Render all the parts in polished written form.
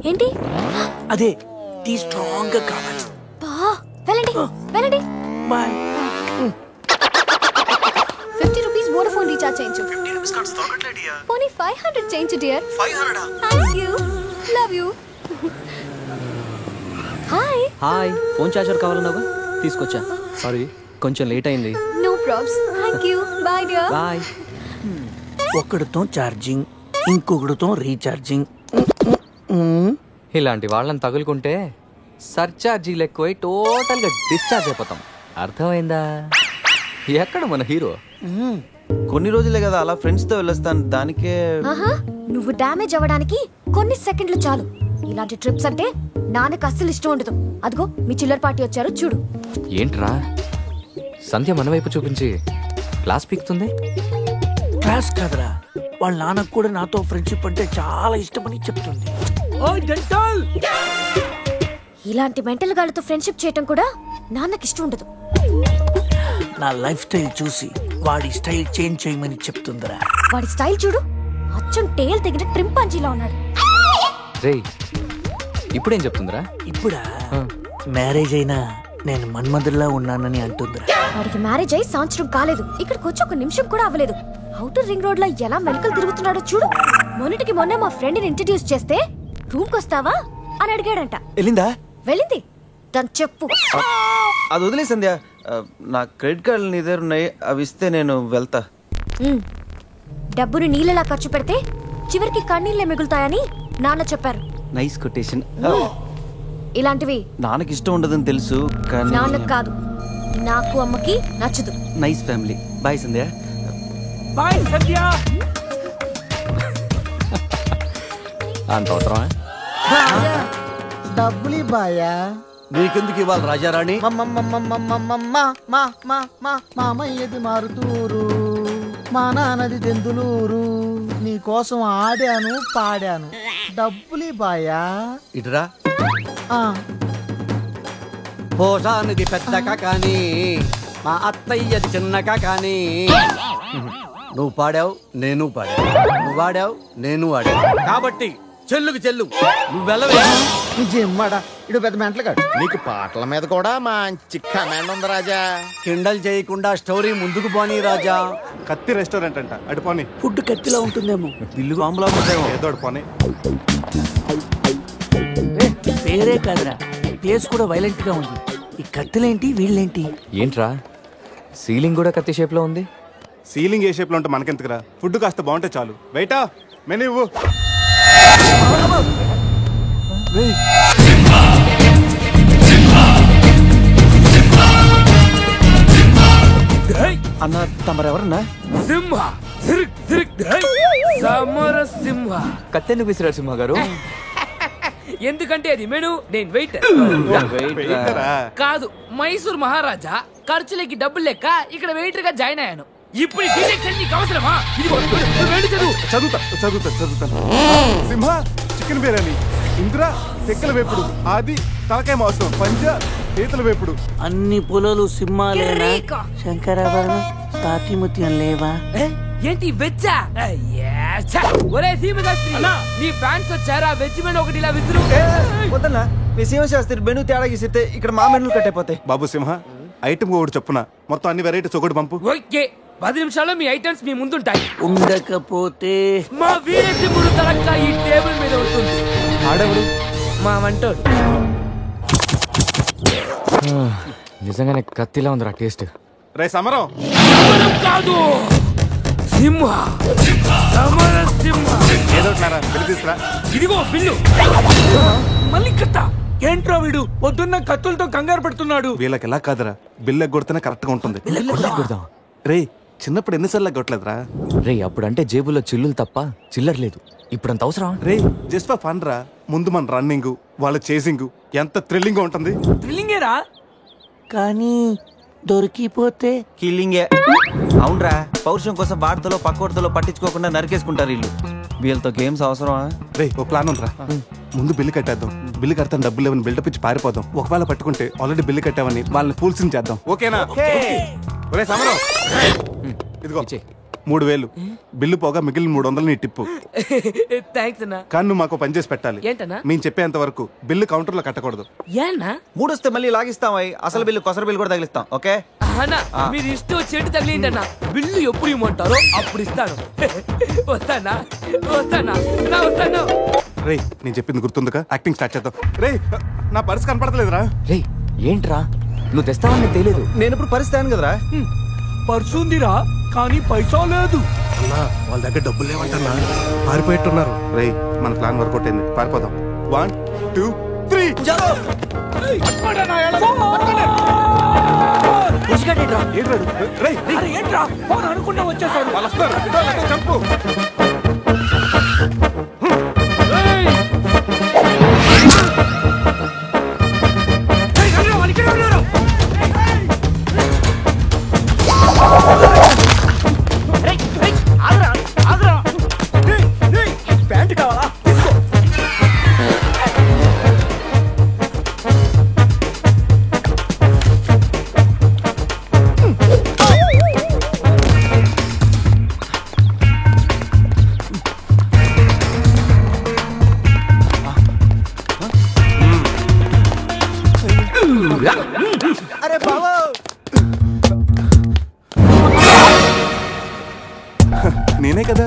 ఏంటి అదే tea strong గా కావాలి. వెళ్ళండి వెళ్ళండి. బాయ్. 50 రూపీస్ వోడాఫోన్ రీఛార్జ్ చేయించు. 50 రూపీస్ కార్డ్స్ దొరకట్లేదు డియర్. పోనీ 500 చేయించు dear. 500 thank you. Love you. Hi. Hi. Phone charger కావాలన్నావా? తీసుకొచ్చా. సారీ కొంచెం లేట్ అయింది. No probs. Thank you. Bye dear. Bye. ఒకడితో ఛార్జింగ్, ఇంకొకడితో రీఛార్జింగ్. ఇలాంటి వాళ్ళని తగులుకుంటే సర్చార్జీలు ఎక్కువై టోటల్ గా డిశ్చార్జ్ అయిపోతాం. అర్థమైందా? ఎక్కడ మన హీరో? కొన్ని రోజులే కదా అలా ఫ్రెండ్స్ తో వెళ్ళొస్తాను. దానికే నువ్వు డ్యామేజ్ అవ్వడానికి కొన్ని సెకండ్లు చాలు. ఇలాంటి ట్రిప్స్ అంటే నాన్నకు అస్సలు ఇష్టం ఉండదు. అదిగో మీ చిల్లర పార్టీ వచ్చారు చూడు. ఏంట్రా సంధ్య మన వైపు చూపించి క్లాస్ పీకుతుంది? క్లాస్ కాదురా, వాళ్ళ నాన్నకు కూడా నాతో ఫ్రెండ్షిప్ అంటే చాలా ఇష్టమని చెప్తుంది. ఇలాంటి మెంటల్ గాళ్ళతో ఫ్రెండ్షిప్ చేయటం కూడా నాన్నకి ఇష్టం ఉండదు. నా లైఫ్ స్టైల్ చూసి వాడి స్టైల్ చేంజ్ చేయమని చెప్తుందిరా. వాడి స్టైల్ చూడు, అచ్చం టేల్ తెగిన ట్రింపాంజీలా ఉన్నాడు. రేయ్ ఇప్పుడేం చెప్తుందిరా? ఇప్పుడా మ్యారేజ్ అయినా నేను మన్మధుల్లా ఉన్నానని అంటుందిరా. వాడికి మ్యారేజ్ అయి సంవత్సరం కాలేదు, ఇక్కడికి వచ్చి ఒక నిమిషం కూడా అవ్వలేదు. అవుటర్ రింగ్ రోడ్ లో ఎలా మెలకలు తిరుగుతున్నాడో చూడు. మొన్నటికి మొన్న మా ఫ్రెండ్ ని ఇంట్రడ్యూస్ చేస్తే రూమ్ కొస్తావా అని అడిగాడంట. వెళ్ళిందా? వెళ్ళింది. దాని చెప్పు. అది వదిలే సంధ్య. నా క్రెడిట్ కార్డులు నీ దగ్గర ఉన్నాయి, అవి ఇస్తే నేను వెళ్తా. డబ్బుని నీళ్ళలా ఖర్చు పెడితే చివరికి కన్నీళ్ళే మిగులుతాయని నాన్న చెప్పారు. Nice quotation. ఇలాంటివి నాన్నకి ఇష్టం ఉండదని తెలుసు కానీ నాన్నకు కాదు, నాకు అమ్మకి నచ్చదు. Nice family. బాయ్ సంధ్య. బాయ్ సంధ్య. అంత అవసరమా? డబ్బులు బాయా. నీకెందుకు ఇవ్వాలి రాజారాణి? మామయ్యది మారుతూరు, మా నాన్నది దెందులూరు. నీ కోసం ఆడాను పాడాను, డబ్బులు బాయా. ఇటురా. హోసానిది పెద్దక కానీ మా అత్తయ్యది చిన్నక కానీ. నువ్వు పాడావు, నేను పాడావు. నువ్వు ఆడావు, నేను ఆడావు. కాబట్టి చెల్లుకు చెల్లు. నువ్వెళ్ళవే. నిజమ్మడా, ఇడు పెద్ద మెంటలు కాదు. నీకు పాటల మీద కూడా మంచి కమాండ్ ఉంది రాజా. కిండల్ చేయకుండా స్టోరీ ముందుకు పోనీ రాజా. కత్తి రెస్టారెంట్ అంట, అటు పోనీ. ఫుడ్ కత్తిలా ఉంటుందేమో, బిల్లు బాంబులా ఉంటాయేమో. ఏదో అటు పోనీ. పేరే కాదురా, టేస్ట్ కూడా వైలెంట్ గా ఉంది. ఈ కత్తులేంటి, వీళ్ళేంటి? ఏంట్రా సీలింగ్ కూడా కత్తి షేప్ లో ఉంది? సీలింగ్ ఏ షేప్ లో ఉంటే మనకెందుకురా, ఫుడ్ కాస్త బాగుంటే చాలు. బయట మెనూ ఇవ్వు. అన్న తమరెవరన్నా? సింహ సమర సింహ. కత్తెందుకు విసిరారు సింహ గారు? ఎందుకంటే అది మెను, నేను వెయిట్ కాదు. మైసూర్ మహారాజా ఖర్చులకి డబ్బులు లెక్క ఇక్కడ వెయిటర్ గా జాయిన్ అయ్యాను. ఇప్పుడు అవసరమా? చదువుతాను. సింహ చికెన్ బిర్యానీ, ఇంద్ర తెక్కల వేపుడు, ఆది తలకాయ మాంసం, పంజ పీతల వేపుడు. అన్ని పొలాలు సింహాలేనా? శంకరాభరణం తాతిముత్యం లేవా? ఏంటి వెచ్చా? ఒరే సీమశాస్త్రి, నీ ఫ్యాన్స్ వచ్చారా? వెజ్ మెను ఒకటి ఇలా విసురు. వద్దన్నా, మీ సింహశాస్త్రి మెనూ తేడా గీసితే ఇక్కడ మా మెనూలు కట్టయిపోతాయి. బాబు సింహ, ఐటమ్ ఒకటి చెప్పున మొత్తం అన్ని వెరైటీస్ ఒకటి పంపు. ఓకే, 10 నిమిషాల్లో మీ ఐటమ్స్ మీ ముందుంటాయి. ఉండకపోతే మా వీరసింహుడు తలక్క ఈ టేబుల్ మీద ఉంటుంది. ఆడవుడు మా వంటోడు. నిజంగానే కత్తిలా ఉందిరా టేస్ట్. రే సమరం కాదు, సింహ సమర సింహ. ఏదో బిల్లు తీసుకురా. ఇదిగో బిల్లు. మళ్ళీ కత్త. ఏంట్రా వీడు పొద్దున్న కత్తులతో కంగారు పెడుతున్నాడు? వీళ్ళకి ఎలా కాదురా, బిల్లు ఎగ్గొడితేనే కరెక్ట్ గా ఉంటుంది. రే చిన్నప్పుడు ఎన్నిసార్లు కొట్టలేదురా? రే అప్పుడంటే జేబులో చిల్లులు తప్ప చిల్లర లేదు. ఇప్పుడంత అవసరం? రే జస్ట్ ఫర్ ఫన్ రా. ముందు మన రన్నింగ్, వాళ్ళ చేసింగ్ ఎంత థ్రిల్లింగ్ గా ఉంటుంది. థ్రిల్లింగేరా, కానీ దొరికిపోతే కిల్లింగే. అవునరా, పౌరుషం కోసం వార్తలో పక్కోడతలో పట్టించుకోకుండా నరికేసుకుంటారు వీళ్ళు. వీళ్ళతో గేమ్స్ అవసరమా? రే ఒక ప్లాన్ ఉందిరా. ముందు బిల్లు కట్టేద్దాం. బిల్లు కడతాను డబ్బులు లేవని బిల్డప్ ఇచ్చి పారిపోదాం. ఒకవేళ పట్టుకుంటే ఆల్రెడీ బిల్లు కట్టామని వాళ్ళని ఫూల్సింగ్ చేద్దాం. ఓకేనా? ఒరే సమరం, ఇదిగో 3000 బిల్లు పోగా మిగిలిన 300 నీ టిప్పు. థ్యాంక్స్ అన్నా. కానీ నువ్వు మాకు పని చేసి పెట్టాలి. ఏంటన్నా? మేము చెప్పేంత వరకు బిల్లు కౌంటర్ లో కట్టకూడదు. ఏనా 3 వస్తే మళ్ళీ లాగిస్తాం. అసలు బిల్లు కొసర బిల్లు కూడా తగిలిస్తాం. ఓకే అన్నా, మీరు ఇష్టం వచ్చేట్టు తగిలిండి అన్న. బిల్లు ఎప్పుడు ఇమ్మంటారో అప్పుడు ఇస్తాను. వస్తానా వస్తానా వస్తాను. రే నేను చెప్పింది గుర్తుందిగా? యాక్టింగ్ స్టార్ట్ చేద్దాం. రే నా పర్స్ కనపడతలేదురా. రే ఏంట్రా నువ్వు తెస్తావని తెలియదు. నేను ఇప్పుడు పరిస్థితి కదరా. పర్సుందిరా కానీ పైసా లేదు. వాళ్ళ దగ్గర డబ్బులు లేవంటన్నా, పారిపోయేట్టున్నారు. రే మన ప్లాన్ వర్కౌట్ అయింది, పారిపోదాం. 1 2 3 ఏంట్రా ఫోన్ అనుకున్నా వచ్చేసాడు. వాళ్ళు వస్తారు. చంపు. ప్యాంట్ కావాలా? తీసుకో. అరే బాబు, నేనే కదా,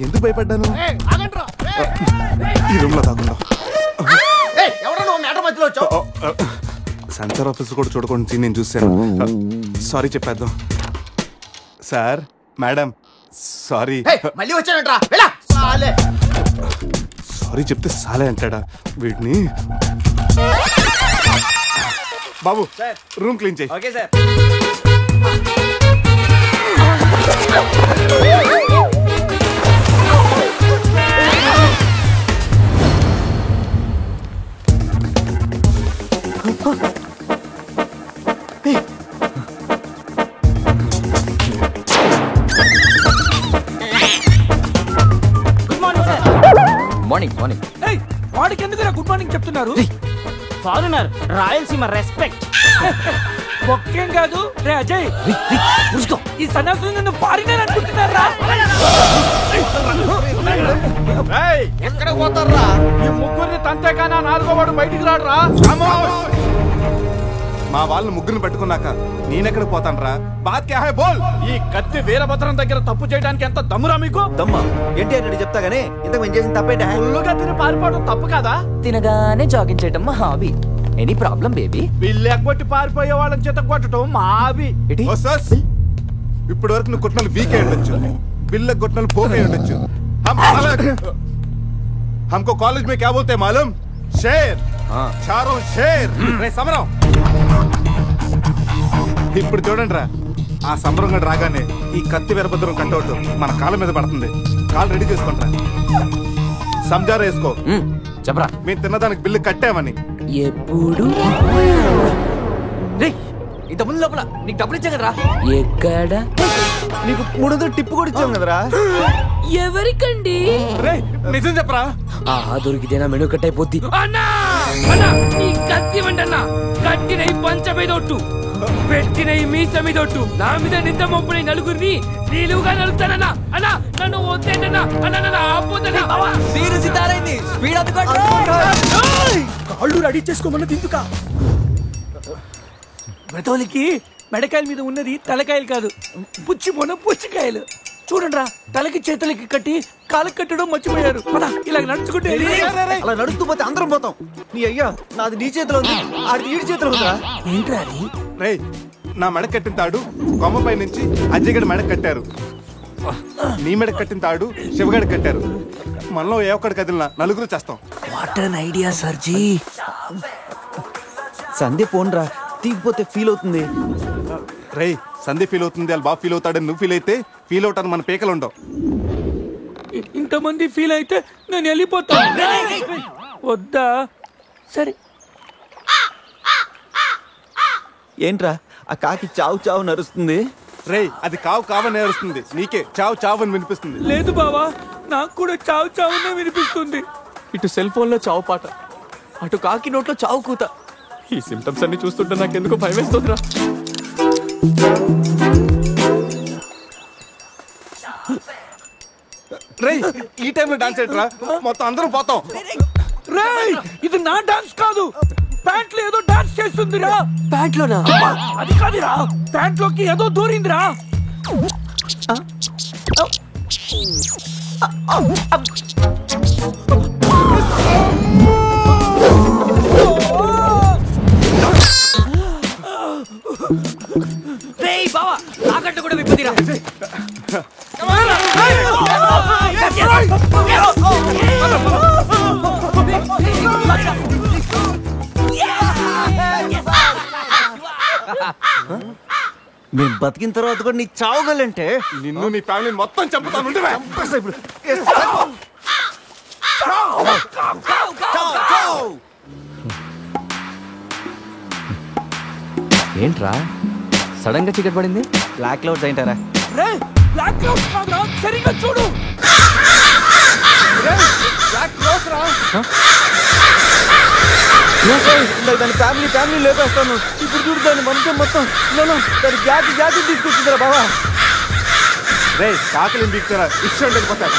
ఎందుకు భయపడ్డాను? ఈ రూమ్ లో కాకుండా సెన్సార్ ఆఫీసర్ కూడా చూడకుండా నేను చూశాను. సారీ చెప్పేద్దాం. Sir madam sorry. మళ్ళీ వచ్చానంట్రా. సారీ చెప్తే సాలే అంటాడా వీడిని? బాబు రూమ్ క్లీన్ చేయి. Okay sir. Morning morning. వాడికి ఎందుకు గుడ్ మార్నింగ్ చెప్తున్నారు? Foreigner, Rayalaseema respect. ఒక్కేం కాదు. రే అజయ్, ఈ సన్నాసులు నన్ను ఫారినర్ అనుకుంటున్నారా? ఎక్కడ పోతారా? ఈ ముగ్గురిని తంతే కానా 4వ వాడు బయటికి రాడురా. మా వాళ్ళని ముగ్గురిని పెట్టుకున్నాక నేనెక్కడ పోతాను రా? బాత్ క్యా హై బోల్. ఈ కత్తి వీరభద్రం దగ్గర తప్పు చేయడానికి ఎంత దమ్మురా మీకు? దమ్మా ఏంటి అని చెప్తా గానీ ఇంతకు మేము చేసిన తప్పేంటి? ఫుల్లుగా తిని పారిపోవడం తప్పు కాదా? తినగానే జాగింగ్ చేయటం మా హాబీ. Any problem baby? వీళ్ళు ఎగ్గొట్టి పారిపోయే వాళ్ళని చేత కొట్టడం మా హాబీ. ఇప్పటి వరకు నువ్వు కొట్టిన వీక్ అయి ఉండొచ్చు, బిల్ల కొట్టిన పోక్ అయి ఉండొచ్చు. हमको कॉलेज में क्या बोलते हैं मालूम? शेर. चारों शेर. రే సమరం, ఇప్పుడు చూడండి రా, ఆ సమరం గడు రాగానే ఈ కత్తి వీరభద్రం కట్అవుట్ మన కాళ్ళ మీద పడుతుంది. కాళ్ళు రెడీ చేసుకుంటా. సంజారా వేసుకో. చెప్పరా. మేము తిన్నదానికి బిల్లు కట్టామని. ఎప్పుడు ఇంత ముందు లోపల నీకు డబ్బులు ఇచ్చా కదరా? ఎక్కడ నీకు 300 టిప్పు కూడా ఇచ్చాం కదరా. ఎవరికండి? రే నిజం చెప్పరా? దొరికితేనా మెను కట్ అయిపోద్ది. అన్నా అన్నా, ఈ కత్తి వంటన్నా, కట్టిన ఈ పంచ మీద ఒట్టు, పెట్టిన ఈ మీస మీద ఒట్టు, నా మీద నిద్ద మొప్పుని నలుగురిని నీలుగా నలుగుతానన్నా. అన్నా నన్ను వద్దేంటన్నా. అన్నా నన్ను ఆపోతన్నా. స్పీడ్ అందుకోండి. కాళ్ళు రెడీ చేసుకోమన్నది ఎందుకా? మెతోలికి మెడకాయల మీద ఉన్నది తలకాయలు కాదు, పుచ్చికాయలు. చూడండి రా, తలకి చేతులకి కట్టి కాళ్ళకి కట్టడం మర్చిపోయారు. ఇలా నడుచుకుంటే అలా నడుస్తూ పోతే అందరం పోతాం. నీ అయ్యా నాది నీ చేతిలో ఉంది, ఆడి ఈడి చేతిలో ఉందా? ఏంట్రా అది? రే నా మెడ కట్టిన తాడు కొమ్మపై నుంచి అజయ్ గడి మెడ కట్టారు. నీ మెడ కట్టిన తాడు శివగడి కట్టారు. మనలో ఏ ఒక్కడి కదిలినా నలుగురు చేస్తాం. What an idea sir ji. Sandhya పోన్రా, తీగిపోతే ఫీల్ అవుతుంది. రై సందీప్ ఫీల్ అవుతుంది వాళ్ళు బాగా ఫీల్ అవుతాడని నువ్వు ఫీల్ అయితే ఫీల్ అవుతాను మన పేకలు ఉండవు. ఇంతమంది ఫీల్ అయితే నేను వెళ్ళిపోతా. వద్దా? సరే. ఏంట్రా ఆ కాకి చావు చావు నరుస్తుంది? రేయ్ అది కావు కావని నేరుస్తుంది, నీకే చావు చావు అని వినిపిస్తుంది. లేదు బావా, నాకు కూడా చావు చావునే వినిపిస్తుంది. ఇటు సెల్ ఫోన్ లో చావు పాట, అటు కాకి నోట్లో చావు కూత. ఈ సిమ్టమ్స్ అన్ని చూస్తుంటే నాకు ఎందుకో భయం వేస్తుందిరా. రేయ్ ఈ టైంలో డాన్స్ ఏంట్రా, మొత్తం అందరం పోతాం. రేయ్ ఇది నా డాన్స్ కాదు, ప్యాంట్ లో ఏదో డాన్స్ చేస్తుందిరా. ప్యాంట్ లోనా? అది కాదురా, ప్యాంట్ లోకి ఏదో దూరిందిరా. రేయ్ బావా, తాకట్టు కూడా విప్పదిరా. మేము బతికిన తర్వాత కూడా నీ చావుగలంటే నిన్ను నీ ఫ్యామిలీ మొత్తం చంపుతాను. ఏంట్రా సడన్ గా చీకటి పడింది? బ్లాక్ క్లౌడ్స్ ఏంటారా? రేయ్ బ్లాక్ క్లౌడ్స్ కాదురా, సరిగ్గా చూడు. దాని ఫ్యామిలీ లేపేస్తాను. ఇప్పుడు చూడు దాని మంచం మొత్తం దాని జాతి తీసుకొచ్చిందిరా బాబా. రే కాకలిని బీక్తారా ఇష్టం వెళ్ళిపోతారు.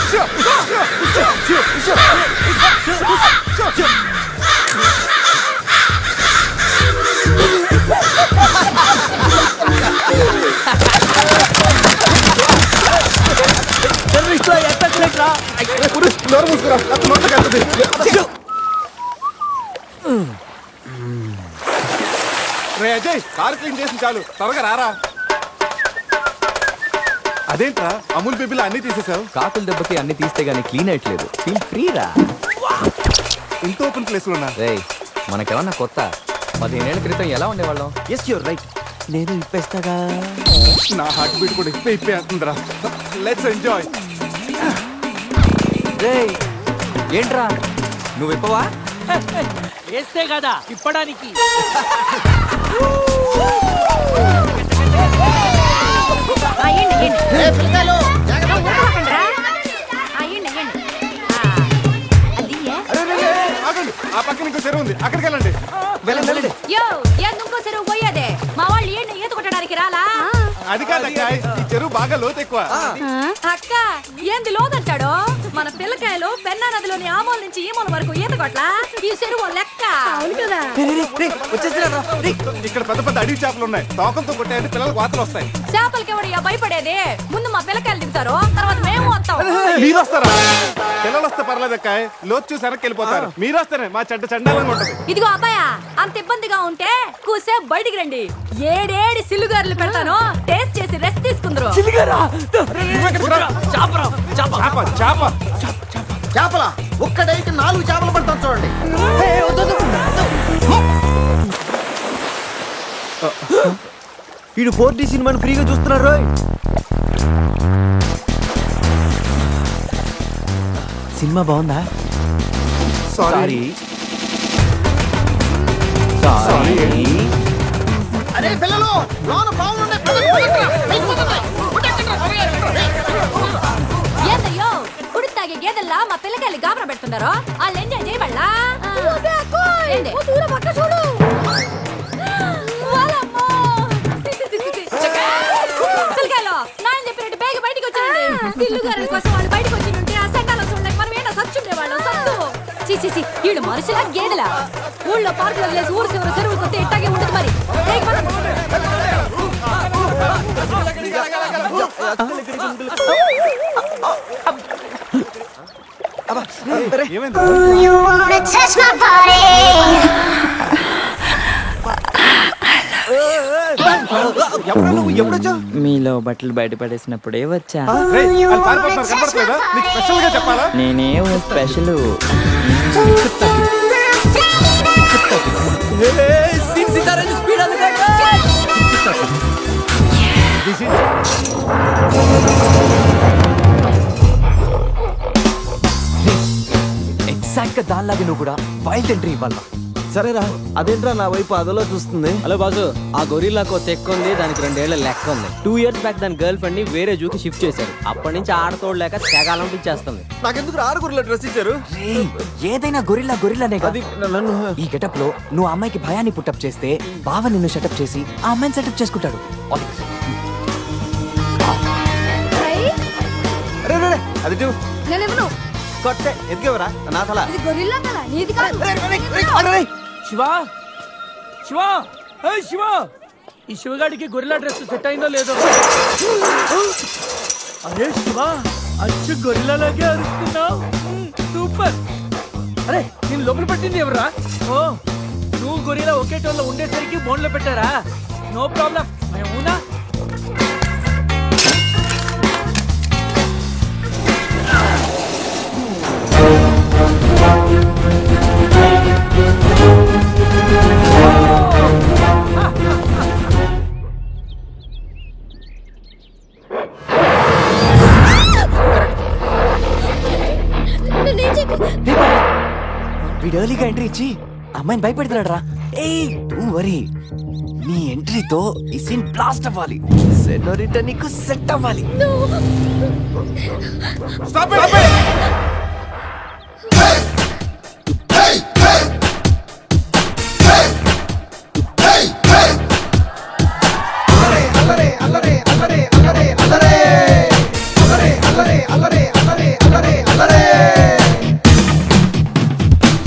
రే అజయ్ కారు క్లీన్ చేసి చాలు, త్వరగా రారా. అదేంట్రా అమూల్ బేబీలో అన్ని తీసేసావు? కాకుల దెబ్బకి అన్ని తీస్తే గానీ క్లీన్ అయ్యట్లేదు. ఫీల్ ఫ్రీ రా. ఇంత ఓపెన్ ప్లేస్ లో ఉన్నా. రేయ్ మనకేమన్నా కొత్త? 15 ఏళ్ల క్రితం ఎలా ఉండేవాళ్ళం? Yes you're right. నేను ఇప్పేస్తాగా. నా హార్ట్ బీట్ కూడా ఇప్పే అంటుందిరా. Let's enjoy. రేయ్ ఏంట్రా నువ్వు ఇప్పవా? వేస్తే కదా ఇప్పడానికి. ఆ పక్కన ఇంకో చెరువు ఉంది, అక్కడికి వెళ్ళండి. ఇంకో చెరువు పోయేదే మా వాళ్ళు ఈత కొట్టడానికి రాలా? అది కాదక్క, ఈ చెరువు బాగా లోతు ఎక్కువ. అక్క ఏంది లోదంటాడు? మన పిల్లకాయలు పెన్నా నదిలోని ఆ మూల నుంచి ఈ మూల వరకు ఈత కొట్లా. ఈ చెరువు లెక్క. అవును కదా. ఇక్కడ పెద్ద పెద్ద అడవి చేపలు ఉన్నాయి, తోకంతో కొట్టాయంటే పిల్లలకు వాతలు వస్తాయి. చేపలకి ఎవడయ్యా భయపడేది? ముందు మా పిల్లకాయలు దిగుతారు, తర్వాత మేము వస్తాం. మీరు వస్తారా? పిల్లలు వస్తే పర్లేదక్క, లోతు చూసి వెనక్కి వెళ్ళిపోతారు. మీరు వస్తేనే మా చెడ్డ చండాలంగా ఉంటది. ఇదిగో అబ్బాయా, అంత ఇబ్బందిగా ఉంటే కూసే బయటికి రండి. 7 సిలుగారులు పెడతాను, టేస్ట్ చేసి రెస్ట్ తీసుకుందరు. చేపల ఒక్కడైతే 4 చేపలు పడతాను చూడండి. వీడు 4D సినిమాని ఫ్రీగా చూస్తున్నారు. సినిమా బాగుందా? సారీ. అరే పిల్లలు లోన బాగుండే ఏందయ్యో కుడి తాగే గేదెల్లా మా పిల్లకాయలు గాబరా పెడుతున్నారో వాళ్ళు ఎంజాయ్ చేయబడలా? పిల్లకాయలు నాయన చెప్పినట్టు బేగ బయటికి వచ్చారండి. సిల్లుగారుల కోసం వాళ్ళు బయటకు వచ్చింటే ఆ సండాలో చూడలేక మనం ఏంటో సచ్చుండేవాళ్ళం. సత్తు చీచి వీళ్ళు మనుషులా గేదెలా? ఊళ్ళో పార్కులో వదిలేసి ఊరు చివరి చెరువులు కొత్త ఇట్టాగే ఉంటుంది మరి. మీలో బట్టలు బయట పడేసినప్పుడే వచ్చా. నేనే స్పెషల్. ఎగ్జాక్ట్ గా దానిలాగే నువ్వు కూడా వైల్డ్ ఎంట్రీ ఇవ్వాలా. సరేరా, అదేంట్రా నా వైపు అదలో చూస్తుంది? హలో బాసు, ఆ గొరిల్లాకో తెక్క ఉంది, దానికి 2 ఏళ్ల లెక్క ఉంది. 2 years బ్యాక్ దాని గర్ల్ ఫ్రెండ్ ని వేరే జూకి షిఫ్ట్ చేశారు. అప్పటి నుంచి ఆడతోడలేక తెగాలంపించేస్తుంది. నాకెందుకు 6 గొరిల్లా డ్రెస్ ఇచ్చారు? ఏదైనా గొరిల్లానే అది నన్ను ఈ గెటప్ లో నువ్వు అమ్మాయికి భయాన్ని పుట్టప్ చేస్తే బావ నిన్ను సెటప్ చేసి ఆ అమ్మాయిని సెటప్ చేసుకుంటాడు. అరే రే, అది చూ నేనెవను కొట్టే ఎదిగేవరా నా తల. ఇది గొరిల్లా తల, నీది కాదు. శివా శివా, శివా, ఈ శివగాడికి గొరిల్లా డ్రెస్ సెట్ అయిందో లేదో. అరే శివా, అచ్చు గొరిల్లాలాగే అరుస్తున్నావు. సూపర్. అరే నేను లోపల పట్టింది ఎవరా? ఓ, నువ్వు గొరిల్లా ఒకే టోన్లో ఉండేసరికి బోన్లో పెట్టారా? నో ప్రాబ్లం, మేమునా. వీడు ఎర్లీగా ఎంట్రీ ఇచ్చి అమ్మాయిని భయపెడతాడు రా. ఏయ్ డోంట్ వరీ, నీ ఎంట్రీతో ఈ సీన్ బ్లాస్ట్ అవ్వాలి. సెనోరిటా నీకు సెట్ అవ్వాలి.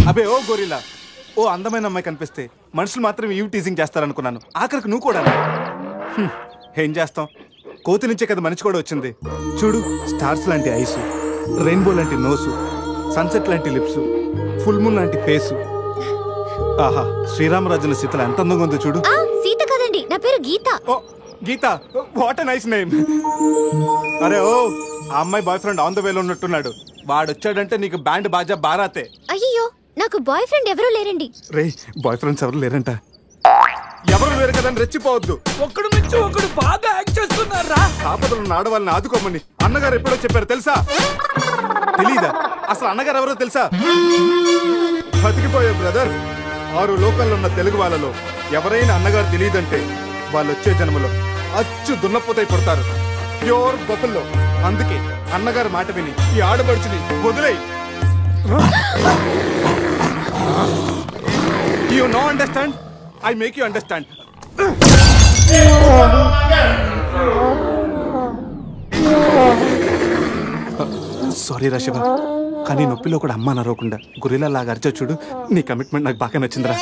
అబే ఓ గొరిల్లా, ఓ అందమైన అమ్మాయి కనిపిస్తే మనుషులు మాత్రం ఇవి టీజింగ్ చేస్తారనుకున్నాను. ఆఖరికి నువ్వు కూడా. ఏం చేస్తాం, కోతి నుంచే కదా మనిషి కూడా వచ్చింది. చూడు, స్టార్స్ లాంటి ఐస్, రెయిన్బో లాంటి నోసు, సన్సెట్ లాంటి లిప్స్, ఫుల్ మూన్ లాంటి ఫేసు. ఆహా, శ్రీరామరాజుల సీతలు ఎంత అందంగా ఉందో చూడు. సీత కదండి, నా పేరు గీత. ఓ గీత, వాట్ ఎ నైస్ నేమ్. అరే ఓ, ఆ అమ్మాయి బాయ్ ఫ్రెండ్ ఆన్ ద వేలో ఉన్నట్టున్నాడు. వాడు వచ్చాడంటే నీకు బ్యాండ్ బాజా బారాతే. అయ్యో, నాకు బాయ్ ఫ్రెండ్ ఎవరూ లేరండి. రే, బాయ్ ఫ్రెండ్స్ ఎవరు లేరంట. ఎవరు లేరు కదని రెచ్చిపోవద్దు. ఒకడు మించి ఒకడు బాగా యాక్ట్ చేస్తున్నారా? ఆపదలు ఆడవాళ్ళని ఆదుకోమని అన్నగారు ఎప్పుడో చెప్పారు తెలుసా? తెలీదా? అసలు అన్నగారు ఎవరో తెలుసా? బతికిపోయే బ్రదర్, 6 లోకల్లో ఉన్న తెలుగు వాళ్ళలో ఎవరైనా అన్నగారు తెలియదంటే వాళ్ళు వచ్చే జన్మలో అచ్చు దున్నపోతై పుడతారు. ప్యూర్ బొబ్బల్లో. అందుకే అన్నగారు మాట విని ఈ ఆడబడుచుని వదిలేయి. You know understand? I make you understand. Sorry రా శివ, కానీ నొప్పిలో కూడా అమ్మ నరవకుండా గురిలా లాగా అరిచా చూడు. నీ కమిట్మెంట్ నాకు బాగా నచ్చిందిరా.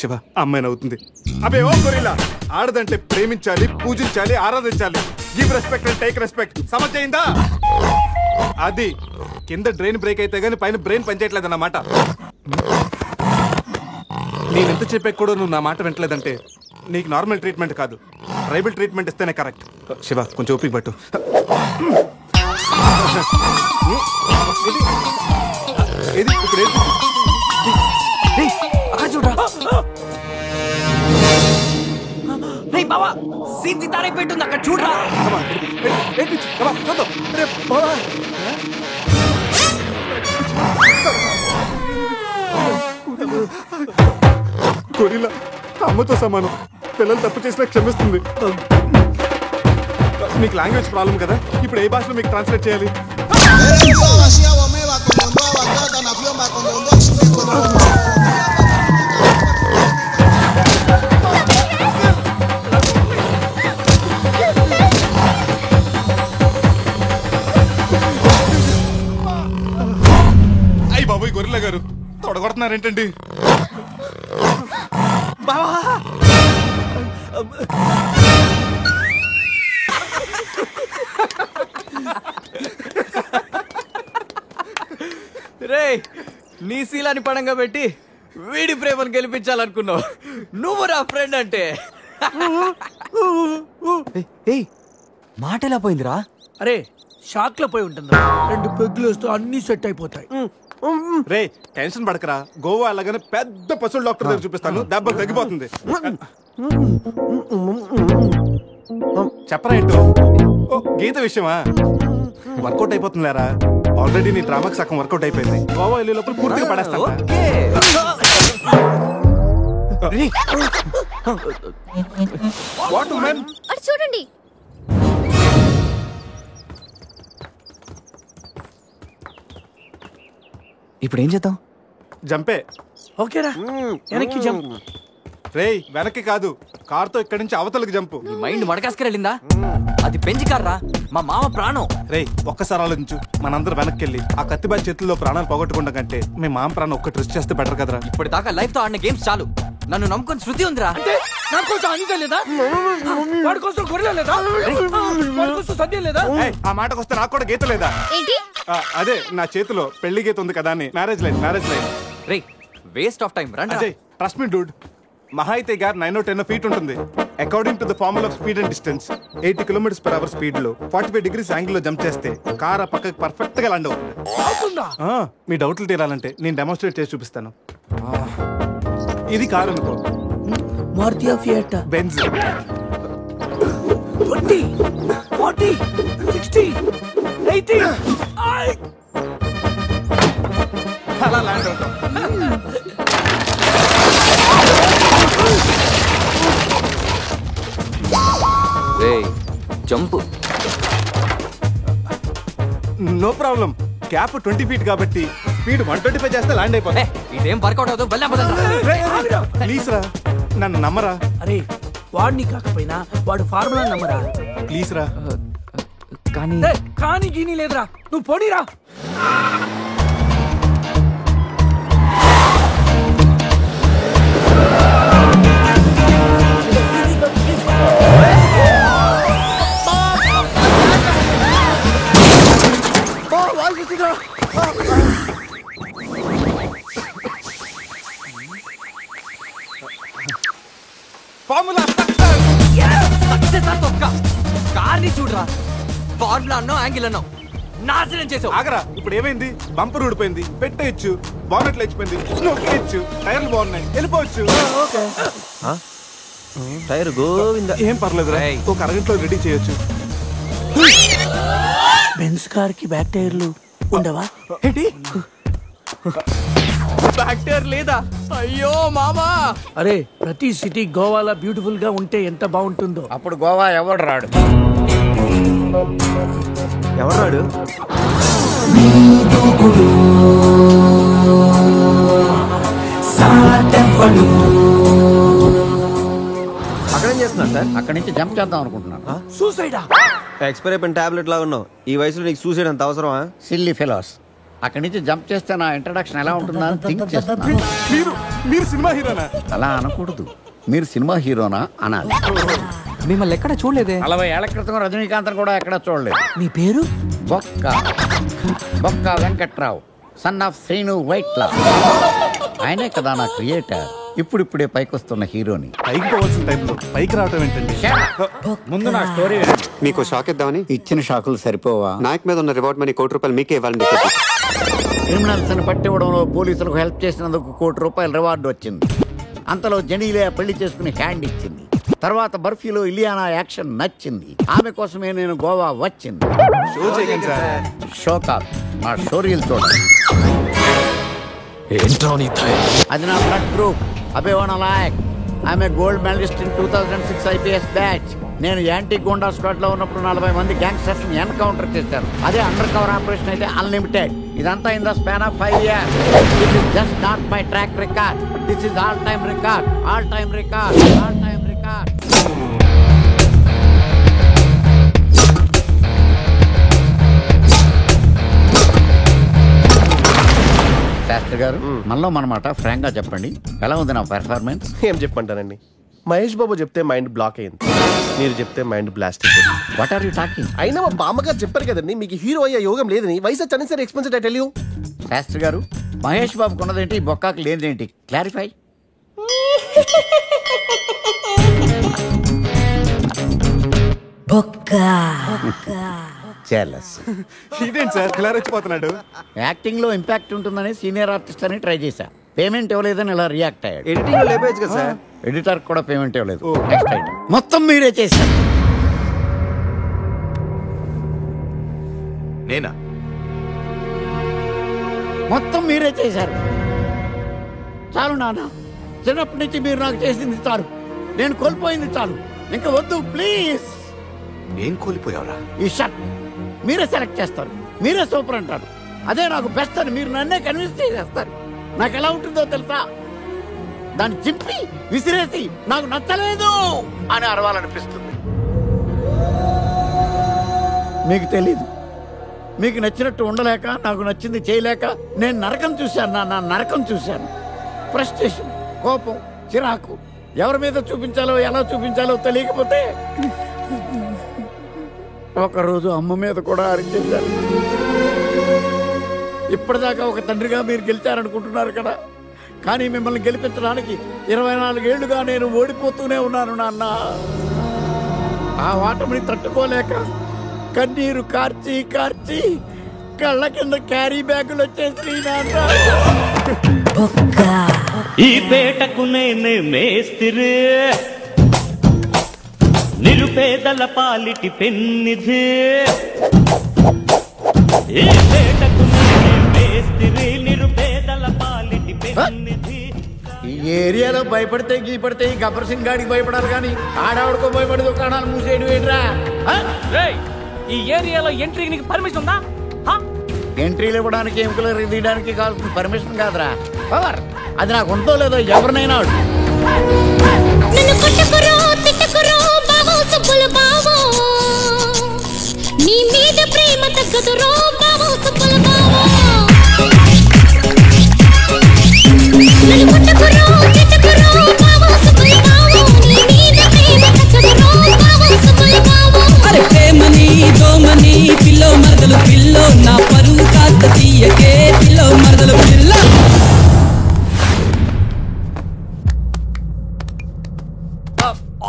శివ, అమ్మాయి నవ్వుతుంది. అబే ఓ గొరిల్లా, ఆడదంటే ప్రేమించాలి, పూజించాలి, ఆరాధించాలి. Give respect and take respect. సమజైందా? అది కింద డ్రైన్ బ్రేక్ అయితే గానీ పైన బ్రెయిన్ పనిచేయట్లేదు అన్నమాట. నేనెంత చెప్పాక కూడా నువ్వు నా మాట వింటలేదంటే నీకు నార్మల్ ట్రీట్మెంట్ కాదు, ట్రైబల్ ట్రీట్మెంట్ ఇస్తేనే కరెక్ట్. శివ, కొంచెం ఓపిక పట్టు. ఇది ఇప్పుడు చూడరా బావా, సీన్ సితారే పెట్టుంది అక్కడ చూడరా. చూద్దాం. గొరిల్లా అమ్మతో సమానం. పిల్లలు తప్పు చేసినా క్షమిస్తుంది. మీకు లాంగ్వేజ్ ప్రాబ్లం కదా, ఇప్పుడు ఏ భాషలో మీకు ట్రాన్స్లేట్ చేయాలి? అయ్యి బాబోయ్, గొరిల్లా గారు తొడగొడుతున్నారేంటండి? రే, నీ శీలాన్ని పడంగా పెట్టి వీడి ప్రేమను గెలిపించాలనుకున్నావు. నువ్వు నా ఫ్రెండ్ అంటే. మాట ఎలా పోయిందిరా? అరే, షాక్ లో పోయి ఉంటుంది. 2 పెగ్గులు వస్తూ అన్ని సెట్ అయిపోతాయి. రే, టెన్షన్ పడకరా. గోవా అలాగనే పెద్ద పశువుల డాక్టర్ దగ్గర చూపిస్తాను, దెబ్బ తగ్గిపోతుంది. చెప్పరా ఏంటో గీత విషయమా వర్కౌట్ అయిపోతుందిలేరా ఆల్రెడీ నీ డ్రామాకి సగం వర్కౌట్ అయిపోయింది గోవా వెళ్ళే లోపల పూర్తిగా పడేస్తా వాట్ మ్యాన్ అటు చూడండి. ఇప్పుడు ఏం చేద్దాం? జంపే. ఓకేరా, వెనక్కి జంప్. రేయ్ వెనక్కి కాదు, కార్తో ఇక్కడి నుంచి అవతలకి జంపు. మైండ్ మడకాసుకెళ్ళిందా? అది పెంచి కార్రా, మా మామ ప్రాణం. రేయ్ ఒక్కసారి ఆలోచించు, మనందరం వెనక్కి వెళ్ళి ఆ కత్తిబాయి చేతుల్లో ప్రాణాలు పోగొట్టుకుంటాం కంటే మీ మామ ప్రాణం ఒక్కటి రిస్క్ చేస్తే బెటర్ కదరా. ఇప్పటిదాకా లైఫ్ తో ఆడిన గేమ్స్ చాలు, నన్ను నమ్ముకొని శృతి ఉందిరా. అంటే నా కోసం అనిత లేదా? వాడి కోసం గొర్రెల లేదా? వాడి కోసం సద్య లేదా? ఆ మాటకు వస్తే నాకు కూడా గీత లేదా? అదే నా చేతిలో పెళ్లి గీత ఉంది కదా అని. Marriage line. రేయ్ వేస్ట్ ఆఫ్ టైం రండి. అదే ట్రస్ట్ మీ డూడ్, మహా అయితే గారు 9 or 10 feet ఉంటుంది. According to the formula of speed and distance 80 km/h speed లో 45 degrees యాంగిల్ లో జంప్ చేస్తే కార్ ఆ పక్కకి పర్ఫెక్ట్ గా ల్యాండ్ అవుతుంది. మీ డౌట్లు తీరాలంటే నేను డెమోన్స్ట్రేట్ చేసి చూపిస్తాను. ఇది కారు అనుకో, మారుతి ఫియట్, బెంజ్. 20, 40, 60, 80 అలా ల్యాండ్ అవుతాం. Jump no problem, cap 20 feet కాబట్టి స్పీడ్ 125 చేస్తే ల్యాండ్ అయిపోతా. ఇదేం వర్కౌట్ అవుతుంది, ప్లీజ్ రా, నన్ను నమ్మరా. అరే వాడిని కాకపోయినా వాడు ఫార్ములా నమ్మరా. ప్లీజ్ రా. కానీ గీని లేదురా, నువ్వు పోనీరా. ఫార్ములా కార్ని చూడరా, ఫార్ములా అన్నో యాంగిల్ అన్నో నాశనం చేసావు. ఆగరా, ఇప్పుడు ఏమైంది? బంపర్ ఊడిపోయింది, పెట్టేయచ్చు, బానెట్లు లేచిపోయింది, నొక్కేయచ్చు, టైర్లు బాగున్నాయి, వెళ్ళిపోవచ్చు. టైర్ గోవింద. ఏం పర్లేదు రా, ఒక అరగంటలో రెడీ చేయొచ్చు. బెంజ్ కార్ కి బ్యాక్ టైర్లు ఉండవా? ఏంటి బ్యాక్ టైర్ లేదా? అయ్యో మామా. అరే ప్రతి సిటీ గోవాలో బ్యూటిఫుల్ గా ఉంటే ఎంత బాగుంటుందో. అప్పుడు గోవా ఎవడు రాడు. ఎవరాడు? అక్కడేం చేస్తున్నాడు సార్? అక్కడి నుంచి జంప్ చేద్దాం అనుకుంటున్నాను. సూసైడా? ఎక్స్పైర్ అయిపోయిన టాబ్లెట్ లాగా ఉన్నావు. ఈ వయసులో నీకు సూసైడ్ అంత అవసరమా? Silly fellows. అక్కడి నుంచి జంప్ చేస్తే నా ఇంట్రడక్షన్ ఎలా ఉంటుందా అని థింక్ చేస్తున్నాను. మీరు సినిమా హీరోనా? అలా అనకూడదు, మీరు సినిమా హీరోనా అనాలి. మిమ్మల్ని ఎక్కడ చూడలేదే. 40 ఏళ్ల క్రితం రజనీకాంత్ కూడా ఎక్కడ చూడలేదు. మీ పేరు? బొక్క వెంకట్రావు, సన్ ఆఫ్ శ్రీను వైట్లా. ఆయనే కదా నా క్రియేటర్. ఇప్పుడిప్పుడే పైకొస్తున్న హీరోని. పైకి పోవాల్సిన టైంలో పైకి రావటం ఏంటండి? ముందు నా స్టోరీ వినండి. మీకు షాక్ ఇద్దామని. ఇచ్చిన షాకులు సరిపోవా? నాయక్ మీద ఉన్న రివార్డ్ మనీ ₹1 మీకే ఇవ్వాలని డిసైడ్ చేశాను. క్రిమినల్స్ ని పట్టివ్వడంలో పోలీసులకు హెల్ప్ చేసినందుకు ₹1 రివార్డు వచ్చింది. అంతలో జనీలే పెళ్లి చేసుకుని హ్యాండ్ ఇచ్చింది. తర్వాత బర్ఫీలో ఇలియానా యాక్షన్ నచ్చింది. ఆమె కోసమే నేను గోవా వచ్చింది. షో కాదు, నా స్టోరీలు చూడండి. అది నా బ్లడ్ గ్రూప్, అభివాన లాయక్. ఆమె గోల్డ్ మెడలిస్ట్ ఇన్ 2006 IPS బ్యాచ్. నేను యాంటీ గోండా స్క్వాడ్ లో ఉన్నప్పుడు 40 మంది గ్యాంగ్స్టర్స్ ని ఎన్కౌంటర్ చేశాను. అదే అండర్ కవర్ ఆపరేషన్ అయితే అన్లిమిటెడ్. ఇదంతా in the span of 5 years. This is just not my track record, this is all time record. Shastri గారు, మనలో మనమాట ఫ్రాంక్ గా చెప్పండి, ఎలా ఉంది నా పెర్ఫార్మెన్స్? ఏం చెప్పంటానండి, మహేష్ బాబు చెప్తే మైండ్ బ్లాక్ అయింది, మీరు చెప్తే మైండ్ బ్లాస్ట్ అయిపోయింది. What are you talking? అయినా మా బామ్మగారు చెప్పారు కదండి మీకు హీరో అయ్యే యోగం లేదని. వయసు వచ్చి సరే expensive I tell you. Shastri గారు, మహేష్ బాబుకు ఉన్నదేంటి, బొక్కాకి లేదేంటి? క్లారిఫై. ఇదేంటి సార్ ఇలా రెచ్చిపోతున్నాడు? యాక్టింగ్ లో ఇంపాక్ట్ ఉంటుందని సీనియర్ ఆర్టిస్ట్ అని ట్రై చేశా. పేమెంట్ ఇవ్వలేదని ఇలా రియాక్ట్ అయ్యాడు. ఎడిటింగ్ లేపేయచ్చు కదా సార్. ఎడిటర్ కూడా పేమెంట్ ఇవ్వలేదు. నెక్స్ట్ ఐటమ్ మొత్తం మీరే చేశారు. నేనా? మొత్తం మీరే చేశారు. చాలు నాన్న, చిన్నప్పటి నుంచి మీరు నాకు చేసింది చాలు, నేను కోల్పోయింది చాలు, ఇంకా వద్దు ప్లీజ్. ఏం కోల్పోయావురా? ఈ షర్ట్ మీరే సెలెక్ట్ చేస్తారు, మీరే సూపర్ అంటారు, అదే నాకు బెస్ట్ అని మీరు నన్నే కన్విన్స్ చేసేస్తారు. నాకు ఎలా ఉంటుందో తెలుసా? దాన్ని చింపి విసిరేసి నాకు నచ్చలేదు అని అరవాలనిపిస్తుంది. మీకు తెలీదు, మీకు నచ్చినట్టు ఉండలేక, నాకు నచ్చింది చేయలేక నేను నరకం చూశాను. నా నరకం చూశాను. ఫ్రస్ట్రేషన్, కోపం, చిరాకు, ఎవరి మీద చూపించాలో ఎలా చూపించాలో తెలియకపోతే ఒకరోజు అమ్మ మీద కూడా అరిచేశాను. ఇప్పటిదాకా ఒక తండ్రిగా మీరు గెలిచారనుకుంటున్నారు కదా, కానీ మిమ్మల్ని గెలిపించడానికి 24 ఏళ్లుగా నేను ఓడిపోతూనే ఉన్నాను నాన్న. ఆ ఓటమిని తట్టుకోలేక కన్నీరు కార్చి కార్చి కళ్ళ కింద క్యారీ బ్యాగులు వచ్చేసి నాన్న. ఈ పేటకు నేనే మేస్తిరి, నిరుపేదల పాలిటి పెన్నిధి. ఈ పేటకు నేనే మేస్తిరి, నిరుపేదల పాలిటి పెన్నిధి. ఈ ఏరియాలో భయపడితే గీపడితే ఈ గబ్బర్ సింగ్ గాడికి భయపడాలి, కానీ ఆడవాడికో భయపడి దుకాణాలు మూసేయడం ఏంట్రా? ఈ ఏరియాలో ఎంట్రీకి నీకు పర్మిషన్ ఉందా? ఎంట్రీలు ఇవ్వడానికి, ఎముకలు తీయడానికి కావాల్సిన పర్మిషన్ కాదురా, పవర్. అది నాకు ఉందో లేదో ఎవరినైనా నీ మీద ప్రేమ తగ్గదు రో బావో సుబ్బల బావో. నన్ను కొట్టకురో తిట్టకురో బావో సుబ్బల బావో. నీ మీద ప్రేమ తగ్గదు రో బావో సుబ్బల బావో. అరే ప్రేమని దోమని పిల్లో మరదలు పిల్లో, నా పరువు కాస్త తీయకే పిల్లో మరదలు pillow.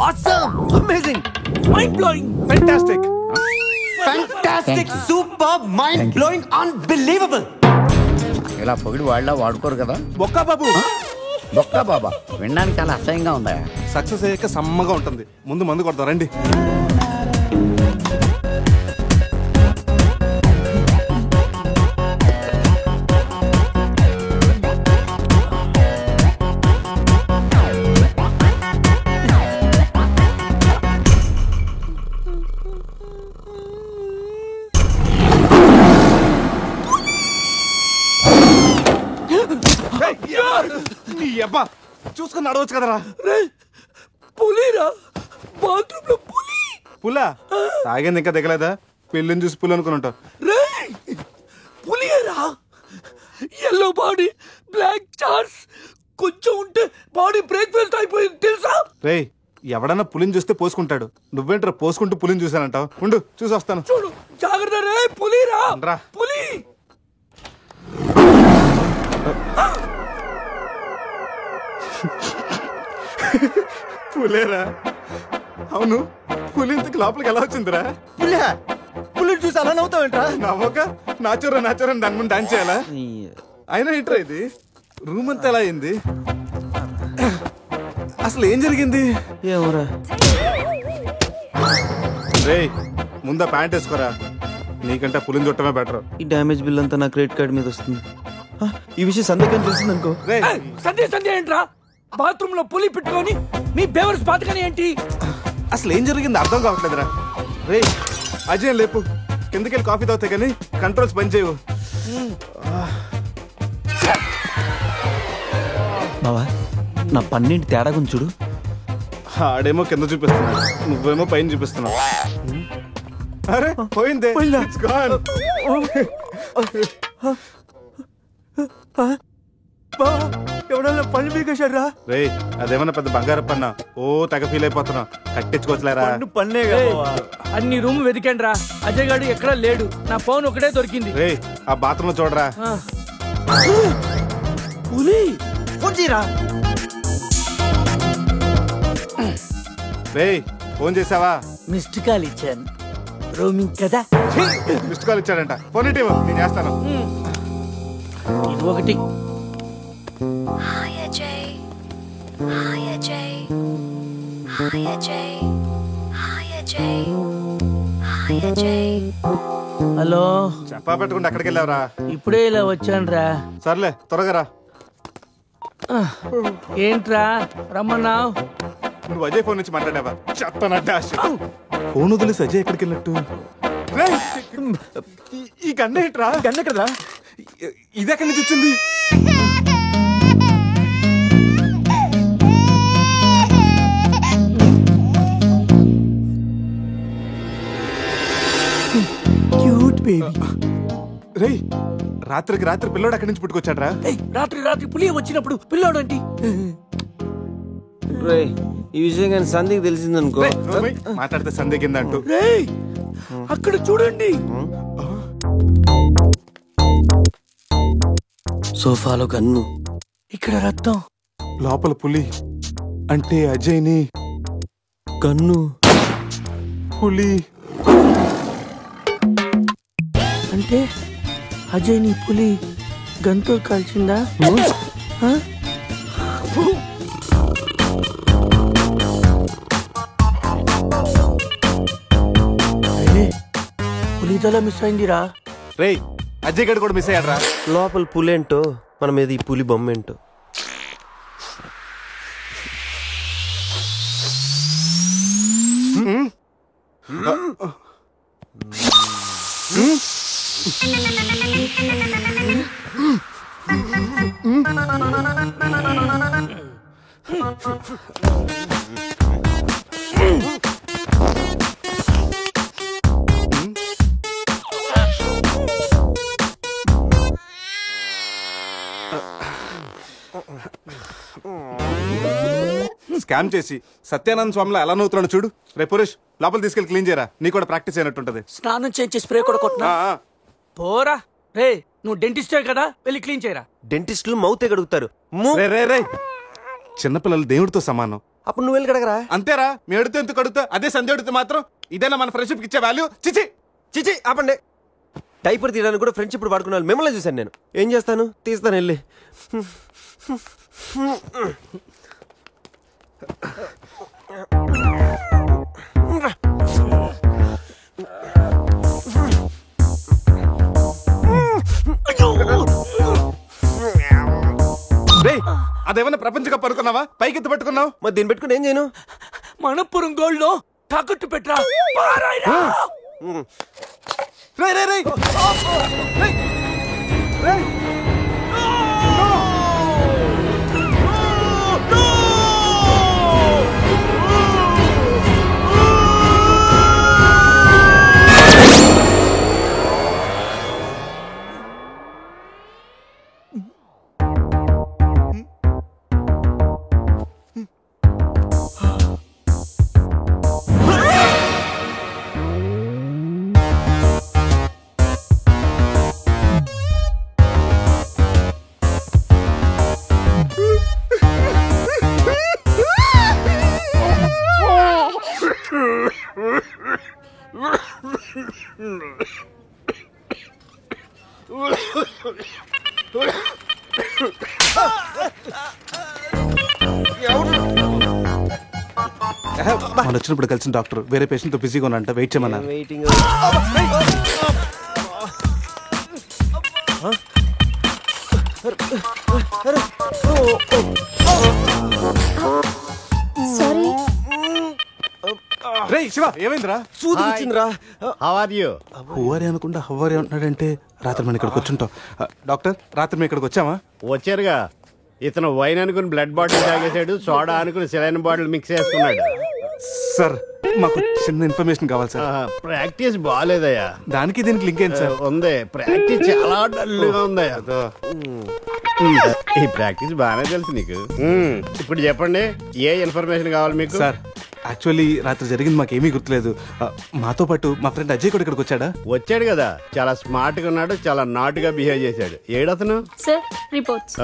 Awesome! Amazing! Mind-blowing! Fantastic! Fantastic! Superb! Mind-blowing! Unbelievable! ఇలా పొగిడి వాళ్ళ వాడుకోరు కదా. బొక్కా బాబు, బొక్కా బాబా వినడానికి చాలా అసహ్యంగా ఉందా? సక్సెస్ అయ్యాక సమ్మగా ఉంటుంది. ముందు మందు కొడతాం రండి. చూసుకుని నడవచ్చు కదరా. పులిరా, బాత్రూమ్ లో పులి. పులా? తాగింది ఇంకా దిగలేదా? పెళ్ళిని చూసి పులి అనుకుని ఉంటావు. పులిరా, ఎల్లో బాడీ, బ్లాక్ చార్స్, కొంచెం ఉంటే బాడీ బ్రేక్ఫాస్ట్ అయిపోయింది తెలుసా? రేయ్, ఎవడన్నా పులిని చూస్తే పోసుకుంటాడు. నువ్వేంట్రా పోసుకుంటూ పులిని చూసానంటావు? ఉండు చూసి వస్తాను. చూడు, జాగ్రత్త రే. పులిరా, పులి. పులేరా? అవును, పులి ఇంతకు లోపలికి ఎలా వచ్చిందిరా? పులి చూసి అలా నవ్వుతావేంట్రా? నవ్వక నాచురా నాచురా దాని ముందు డాన్స్ చేయాలా? అయినా ఏంట్రా ఇది? రూమ్ అంతా ఎలా అయింది? అసలు ఏం జరిగింది? ఏమోరా. రేయ్, ముందా ప్యాంట్ వేసుకోరా. నీకంటే పులిని చుట్టమే బెటర్. ఈ డ్యామేజ్ బిల్ అంతా నా క్రెడిట్ కార్డ్ మీద వస్తుంది. ఈ విషయం సందేహం తెలిసింది అనుకో. సంధ్య ఏంట్రా? బాత్రూమ్ లో పులి పెట్టుకొని మీ బేవర్స్ బాతకని ఏంటి? అసలు ఏం జరిగింది అర్థం కావట్లేదురా. రే అజయ్ లేపు, కిందకెళ్ళి కాఫీ తాగుతాయి కానీ కంట్రోల్స్ పని చేయవు. బావా, నా పన్నెండు తేడా గురించి చూడు. ఆడేమో కింద చూపిస్తున్నాడు, నువ్వేమో పైన చూపిస్తున్నావు. అరే పోయిందే. ఎవడన్నా పళ్ళు పీకేశాడ్రా? రే అదేమన్నా పెద్ద బంగారు పన్నా? ఓ తెగ ఫీల్ అయిపోతున్నా. కట్టించుకోవచ్చులేరా? పన్నే అన్ని రూమ్ వెతికండి రా, అజయ్ గాడు ఎక్కడా లేడు. నా ఫోన్ ఒకటే దొరికింది. రే ఆ బాత్రూమ్ లో చూడరా. పులి ఫోన్ చేయరా. రే ఫోన్ చేసావా? మిస్డ్ కాల్ ఇచ్చాను, రోమింగ్ కదా. మిస్డ్ కాల్ ఇచ్చాడంట. ఫోన్ ఇటీవ్, నేను చేస్తాను. ఇది ఒకటి. Hi Ajay. Hi Ajay. Hi Ajay. Hi Ajay. Hi Ajay. Hello, చెప్పా పెట్టుకుంటే అక్కడికి వెళ్ళావరా? ఇప్పుడే ఇలా వచ్చానురా. సర్లే త్వరగా రా. ఏంట్రా రమ్మన్నావు? నువ్వు అజయ్ ఫోన్ నుంచి మాట్లాడావా? చెప్తానంటే ఫోన్ వదిలేసి అజయ్ ఎక్కడికి వెళ్ళినట్టు? ఈ గన్న ఏంట్రా? గన్న ఎక్కడరా? ఇది ఎక్కడి నుంచి వచ్చింది? Cute baby. రేయ్, రాత్రికి రాత్రి పిల్లోడు అక్కడి నుంచి పుట్టుకొచ్చాడ్రా? రాత్రి రాత్రి పులి వచ్చినప్పుడు పిల్లోడు అంటే ఈ విషయం కానీ సంధికి తెలిసిందనుకో, మాట్లాడితే సందేహిందంటూ. అక్కడ చూడండి. సోఫాలో గన్ను, ఇక్కడ రక్తం, లోపల పులి. అంటే అజయ్ని గన్ను, పులి అంటే అజయ్ నీ పులి గన్తో కాల్చిందా? పులితల మిస్ అయిందిరా. రేయ్, అజయ్ గడు కూడా మిస్ అయ్యాడ్రా. లోపల పులేంటో మన మీద ఈ పులి బొమ్మ ఏంటో. స్కామ్ చేసి సత్యానంద స్వామిలో ఎలా నవ్వుతున్నాడు చూడు. రేపు పురేష్ లోపల తీసుకెళ్ళి క్లీన్ చేయరా, నీ కూడా ప్రాక్టీస్ అయినట్టుంటది. స్నానం చేయించి స్ప్రే కూడా కొట్టినా పోరా. రే, నువ్వు డెంటిస్టే కదా, వెళ్ళి క్లీన్ చేయరా. డెంటిస్టులు మౌతే కడుగుతారు. చిన్నపిల్లలు దేవుడితో సమానం. అప్పుడు నువ్వు వెళ్ళి కడగరా. అంతేరా, మీ ఎడుతూ ఎంత కడుగుతా, అదే సంధ్య ఎడితే మాత్రం ఇదేనా మన ఫ్రెండ్షిప్ ఇచ్చే వాల్యూ? చిచి చిచి ఆపండి. డైపర్ తీయడానికి కూడా ఫ్రెండ్షిప్ వాడుకున్నాను. మిమ్మల్ని చూశాను నేను. ఏం చేస్తాను, తీస్తాను వెళ్ళి. అదేమన్నా ప్రపంచ కప్ అనుకున్నావా? పైకి ఎత్తు పట్టుకున్నావు. మరి దీన్ని పెట్టుకుని ఏం చేయను? మనపురం గోల్డ్ లో తాకట్టు పెట్టరా. మనం వచ్చినప్పుడు కలిసిన డాక్టర్ వేరే పేషెంట్ తో బిజీగా ఉన్నంట, వెయిట్ చేయమన్నా. సారీ. రేయ్ శివ, ఏమైందిరా? సూది వచ్చిందిరా. How are you? హువారి అనుకుంటా హువారి అంటున్నాడంటే రాత్రి మనం ఇక్కడికి వచ్చుంటాం. డాక్టర్, రాత్రి మేము ఇక్కడికి వచ్చామా? వచ్చారుగా. ఇతను వైన్ అనుకుని బ్లడ్ బాటిల్ తాగేశాడు, సోడా అనుకుని సెలైన్ బాటిల్ మిక్స్ చేసుకున్నాడు. సార్, మాకు చిన్న ఇన్ఫర్మేషన్ కావాలి సార్. ప్రాక్టీస్ బాగాలేదయ్యా. దానికి దీనికి లింక్ ఏంటి సార్? ఉంది, ప్రాక్టీస్ చాలా డల్గా ఉందయ్యా. ఈ ప్రాక్టీస్ బాగానే తెలుసు నీకు. ఇప్పుడు చెప్పండి, ఏ ఇన్ఫర్మేషన్ కావాలి మీకు? సార్, యాక్చువల్లీ రాత్రి జరిగింది మాకేమీ గుర్తులేదు. మాతో పాటు మా ఫ్రెండ్ అజయ్ కూడా ఇక్కడికి వచ్చాడా? వచ్చాడు కదా, చాలా స్మార్ట్ గా ఉన్నాడు, చాలా నాటుగా బిహేవ్ చేశాడు. ఏడతను? Sir, reports.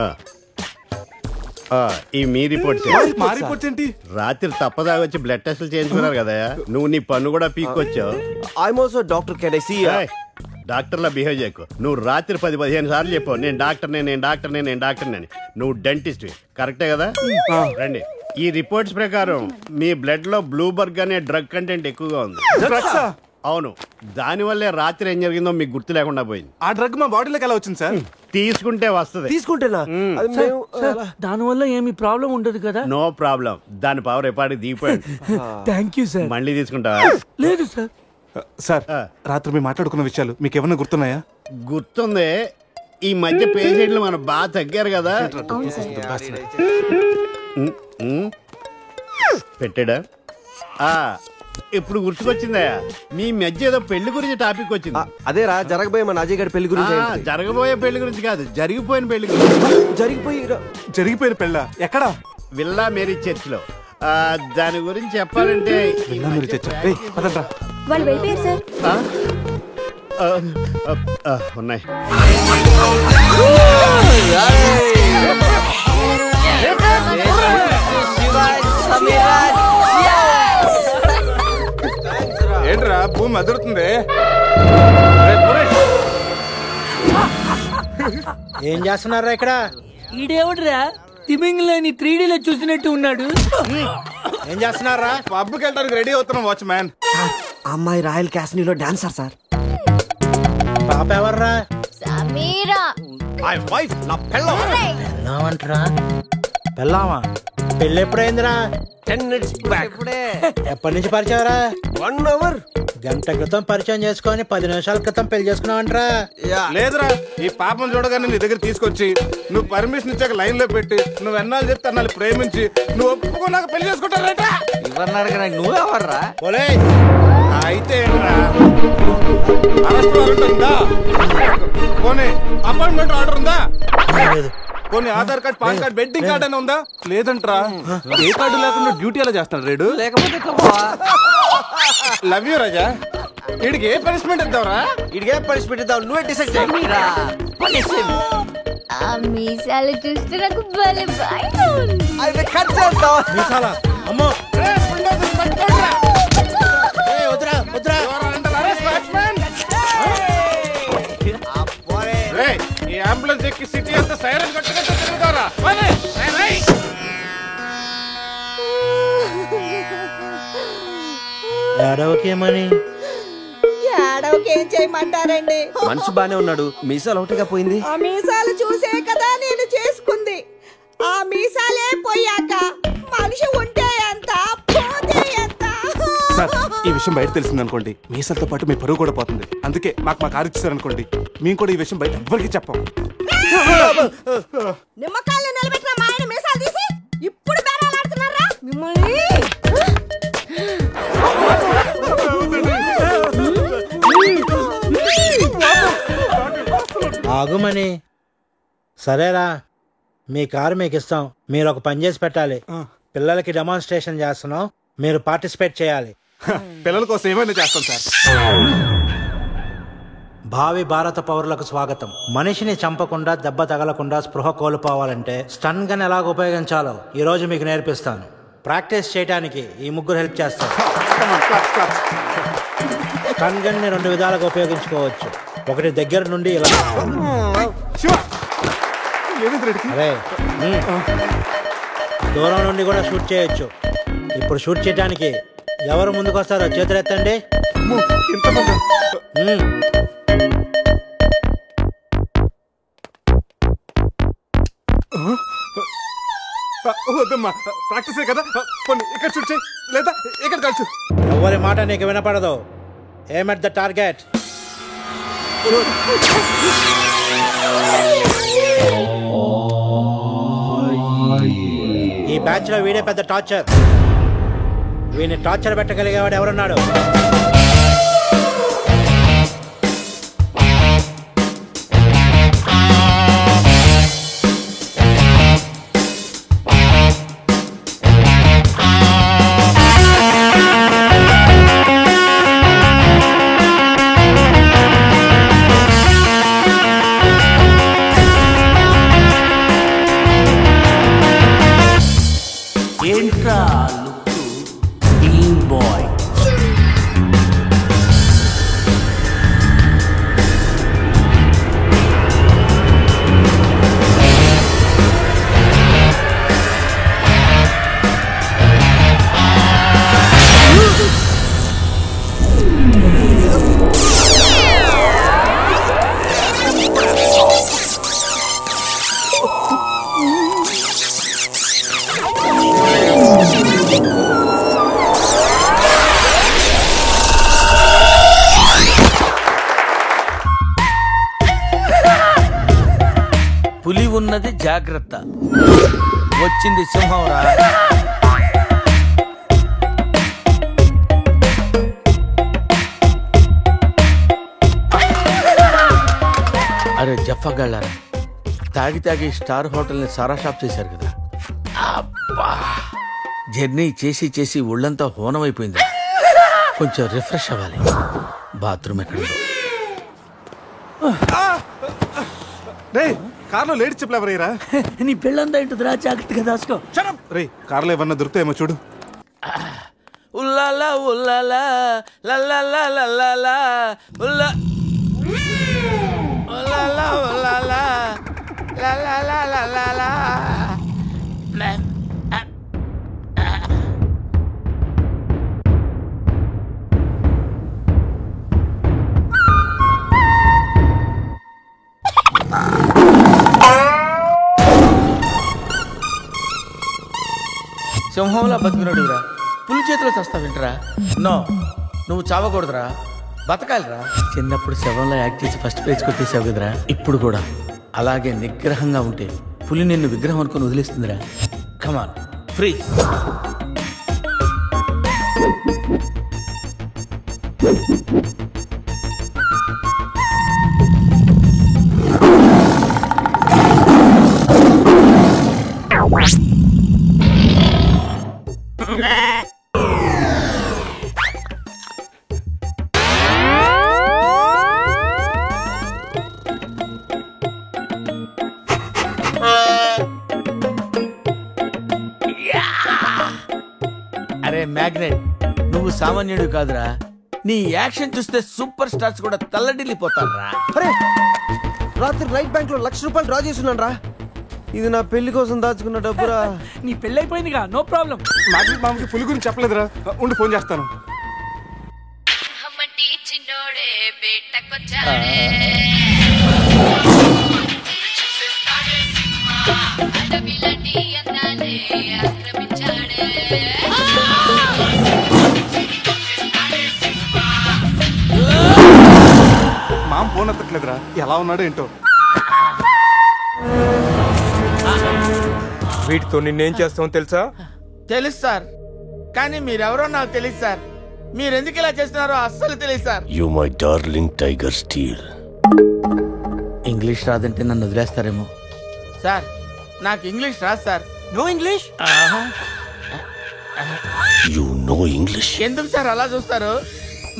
ఈ మీ రిపోర్ట్స్. మా రిపోర్ట్స్ ఏంటి? రాత్రి తప్పదాగా వచ్చి బ్లడ్ టెస్ట్లు చేయించుకున్నారు కదా, నువ్వు నీ పన్ను కూడా పీక్కొచ్చావు. I'm also doctor. Can I see? డాక్టర్లా బిహేవ్ చేయకు. నువ్వు రాత్రి 10-15 సార్లు చెప్పావు నేను డాక్టర్నే అని. నువ్వు డెంటిస్ట్ కరెక్టే కదా? రండి. ఈ రిపోర్ట్స్ ప్రకారం మీ బ్లడ్ లో బ్లూబర్గ్ అనే డ్రగ్ కంటెంట్ ఎక్కువగా ఉంది. అవును, దానివల్లే రాత్రి ఏం జరిగిందో మీకు గుర్తు లేకుండా పోయింది. ఆ డ్రగ్ మా బాడీలోకి ఎలా వచ్చింది సార్? తీసుకుంటే వస్తుంది. తీసుకుంటేనా? దానివల్ల ఏమి ప్రాబ్లం ఉండదు కదా? No problem. దాని పవర్ ఎప్పటికి దిగిపోయింది. Thank you sir. మళ్ళీ తీసుకుంటావా? లేదు సార్. సార్ రాత్రి మేము మాట్లాడుకున్న విషయాలు మీకు ఏమన్నా గుర్తున్నాయా? గుర్తుంది. ఈ మధ్య పేషెంట్లు మనం బాగా తగ్గారు కదా. పెట్టాడా? ఇప్పుడు గుర్తుకొచ్చిందా? మీ మధ్య ఏదో పెళ్లి గురించి టాపిక్ వచ్చింది. అదేరా జరగబోయే మన అజయ్ గారి పెళ్లి గురించి. జరగబోయే పెళ్లి గురించి కాదు, జరిగిపోయిన పెళ్లి గురించి. జరిగిపోయిన పెళ్ళ ఎక్కడా? విల్లా మేరీ చర్చ్ లో. దాని గురించి చెప్పాలంటే వాళ్ళు వెళ్ళిపోయారు సార్. ఉన్నాయి. ఏంట్రా భూమి అదురుతుంది? ఏం చేస్తున్నారా ఇక్కడ? ఈడేవడరా తిమింగ్లని 3Dలో చూసినట్టు ఉన్నాడు. ఏం చేస్తున్నారా? పబ్కి వెళ్ళడానికి రెడీ అవుతున్నాం వాచ్ మ్యాన్. అమ్మాయి రాయల్ క్యాసినోలో డాన్సర్ సార్. పాప ఎవర్రా? సమీరా. మై వైఫ్, నా పెళ్ళాం. పెళ్ళామంటరా? పెళ్ళామా? పెళ్ళి ఎప్పుడైందిరా? 10 minutes back. ఎప్పటి నుంచి పరిచయరా? 1 hour. గంట క్రితం పరిచయం చేసుకొని 10 నిమిషాల క్రితం పెళ్లి చేసుకున్నావంటరా? లేదురా, ఈ పాపం చూడగానే నీ దగ్గర తీసుకొచ్చి నువ్వు పర్మిషన్ ఇచ్చాక లైన్ లో పెట్టి నువ్వు ఎన్నాళ్ళు చెప్తే అన్నాళ్ళు ప్రేమించి నువ్వు ఒప్పుకున్నాక పెళ్లి చేసుకుంటారట. నువ్వు ఎవర్రా? అయితే అరెస్ట్ వారెంట్ ఉందా? పోనీ అపాయింట్మెంట్ ఆర్డర్ ఉందా? కొన్ని Aadhaar card, pan card, wedding card అని ఉందా? లేదంట్రా. ఏ కార్డు లేకుండా డ్యూటీ ఎలా చేస్తాడు రేడు? లేకపోతే లవ్ యూ రాజా. వీడికి ఏ పనిష్మెంట్ ఇద్దాంరా? ఇడిగే పనిష్మెంట్ ఇద్దాం, నువ్వే డిసైడ్ చేయరా. ఆ మీసాలు చూస్తే నాకు భలే భయం ఉంది. అవి కట్ చేస్తావా? మీసాలా? అమ్మో వద్దురా వద్దురా. ఈ అంబులెన్స్ ఎక్కి సిటీ అంతా సైరన్ కట్టుకుంటూ తిరుగుతారా? ఏడవకేమని? ఏడవకేం చేయమంటారండి? మనిషి బానే ఉన్నాడు, మీసాలు ఒకటిగా పోయింది. ఆ మీసాలు చూసే కదా నేను చేసుకుంది. ఆ మీసాలే పోయాక మనిషి ఉంటే ఎంత, పోతే ఎంత? సార్, ఈ విషయం బయట తెలిసింది అనుకోండి, మీసాలతో పాటు మీ పరువు కూడా పోతుంది. అందుకే మాకు కారు ఇచ్చారనుకోండి, మేము కూడా ఈ విషయం బయట ఎవ్వరికి చెప్పాం. నిమ్మకాయలు నిలబెట్టిన మా ఆయన మీసాలు తీసి ఇప్పుడు బేరాలాడుతున్నారా మిమ్మల్ని? ఆగుమని. సరేరా, మీ కారు మీకు ఇస్తాం. మీరు ఒక పని చేసి పెట్టాలి. పిల్లలకి డెమాన్స్ట్రేషన్ చేస్తున్నాం, మీరు పార్టిసిపేట్ చేయాలి. పిల్లల కోసం ఏమైనా చేస్తాం సార్. భావి భారత పౌరులకు స్వాగతం. మనిషిని చంపకుండా, దెబ్బ తగలకుండా స్పృహ కోల్పోవాలంటే స్టన్ గన్ ఎలాగ ఉపయోగించాలో ఈ రోజు మీకు నేర్పిస్తాను. ప్రాక్టీస్ చేయడానికి ఈ ముగ్గురు హెల్ప్ చేస్తారు. స్టన్ గన్ ని 2 విధాలుగా ఉపయోగించుకోవచ్చు. ఒకటి దగ్గర నుండి ఇలా, అరే దూరం నుండి కూడా షూట్ చేయొచ్చు. ఇప్పుడు షూట్ చేయడానికి ఎవరు ముందుకు వస్తారో చేతులు ఎత్తండి. వద్దమ్మా, ప్రాక్టీసే కదా. ఇక్కడ షూట్ చేయి, లేదా ఇక్కడ కాల్చు. ఎవరి మాట నీకు వినపడదు. ఏమ్ ఎట్ ద టార్గెట్. ఈ బ్యాచ్ లో వీడే పెద్ద టార్చర్. వీడిని టార్చర్ పెట్టగలిగేవాడు ఎవరున్నాడు? ఏంట్రా లుక్ టీమ్ బాయ్. పులి ఉన్నది జాగ్రత్త, వచ్చింది సింహం రా. అరే జఫ్ఫగాళ్ళారా, తాగి తాగి స్టార్ హోటల్ని సారా షాప్ చేశారు కదా. అబ్బా, జర్నీ చేసి చేసి ఒళ్ళంతా హోనమైపోయింది. కొంచెం రిఫ్రెష్ అవ్వాలి. బాత్రూమ్ ఎక్కడ? కార్లో లేడీ చెప్పులు ఎవరయ్యరా? నీ పెళ్ళంతా ఏంటిదిరా, జాగ్రత్తగా దాచుకో. రే కార్లో ఏమన్నా దొరుకుతాయేమో చూడు. ఉల్లాలా ఉల్లాలా లల్లాలా లల్లాలా ఉల్లా ఉల్లాలా ఉల్లాలా లల్లాలా లల్లాలా. సింహంలా బతికినడురా, పులి చేతిలో చస్తావింటరా? నో, నువ్వు చావకూడదురా, బతకాలిరా. చిన్నప్పుడు శవంలో యాక్ట్ చేసి ఫస్ట్ పేజ్ కొట్టేసావు కదరా, ఇప్పుడు కూడా అలాగే నిగ్రహంగా ఉంటే పులి నిన్ను విగ్రహం అనుకుని వదిలేస్తుందిరా. Come on free. అరే మ్యాగ్నెట్, నువ్వు సామాన్యుడు కాదురా. నీ యాక్షన్ చూస్తే సూపర్ స్టార్స్ కూడా తల్లడిల్లిపోతారా. అరే రాత్రి రైట్ బ్యాంక్ లో ₹1,00,000 డ్రా చేస్తున్నాను రా. ఇది నా పెళ్లి కోసం దాచుకున్న డబ్బురా. నీ పెళ్లి అయిపోయిందిగా, నో ప్రాబ్లం. మ్యాజిక్ మామకి పులి గురించి చెప్పలేదురా, ఉండి ఫోన్ చేస్తాను. మామ ఫోన్ ఎత్తట్లేదురా, ఎలా ఉన్నాడో ఏంటో. వీటితో నిన్నేం చేస్తామో తెలుసా? తెలుసు సార్, కానీ మీరెవరో నాకు తెలియదు సార్. మీరెందుకు ఇలా చేస్తున్నారో అస్సలు తెలియదు sir. You my darling tiger steel. English రాదంటే నన్ను వదిలేస్తారేమో సార్. నాకు ఇంగ్లీష్ రాదు sir. No English? You no English? ఎందుకు సార్ అలా చూస్తారు?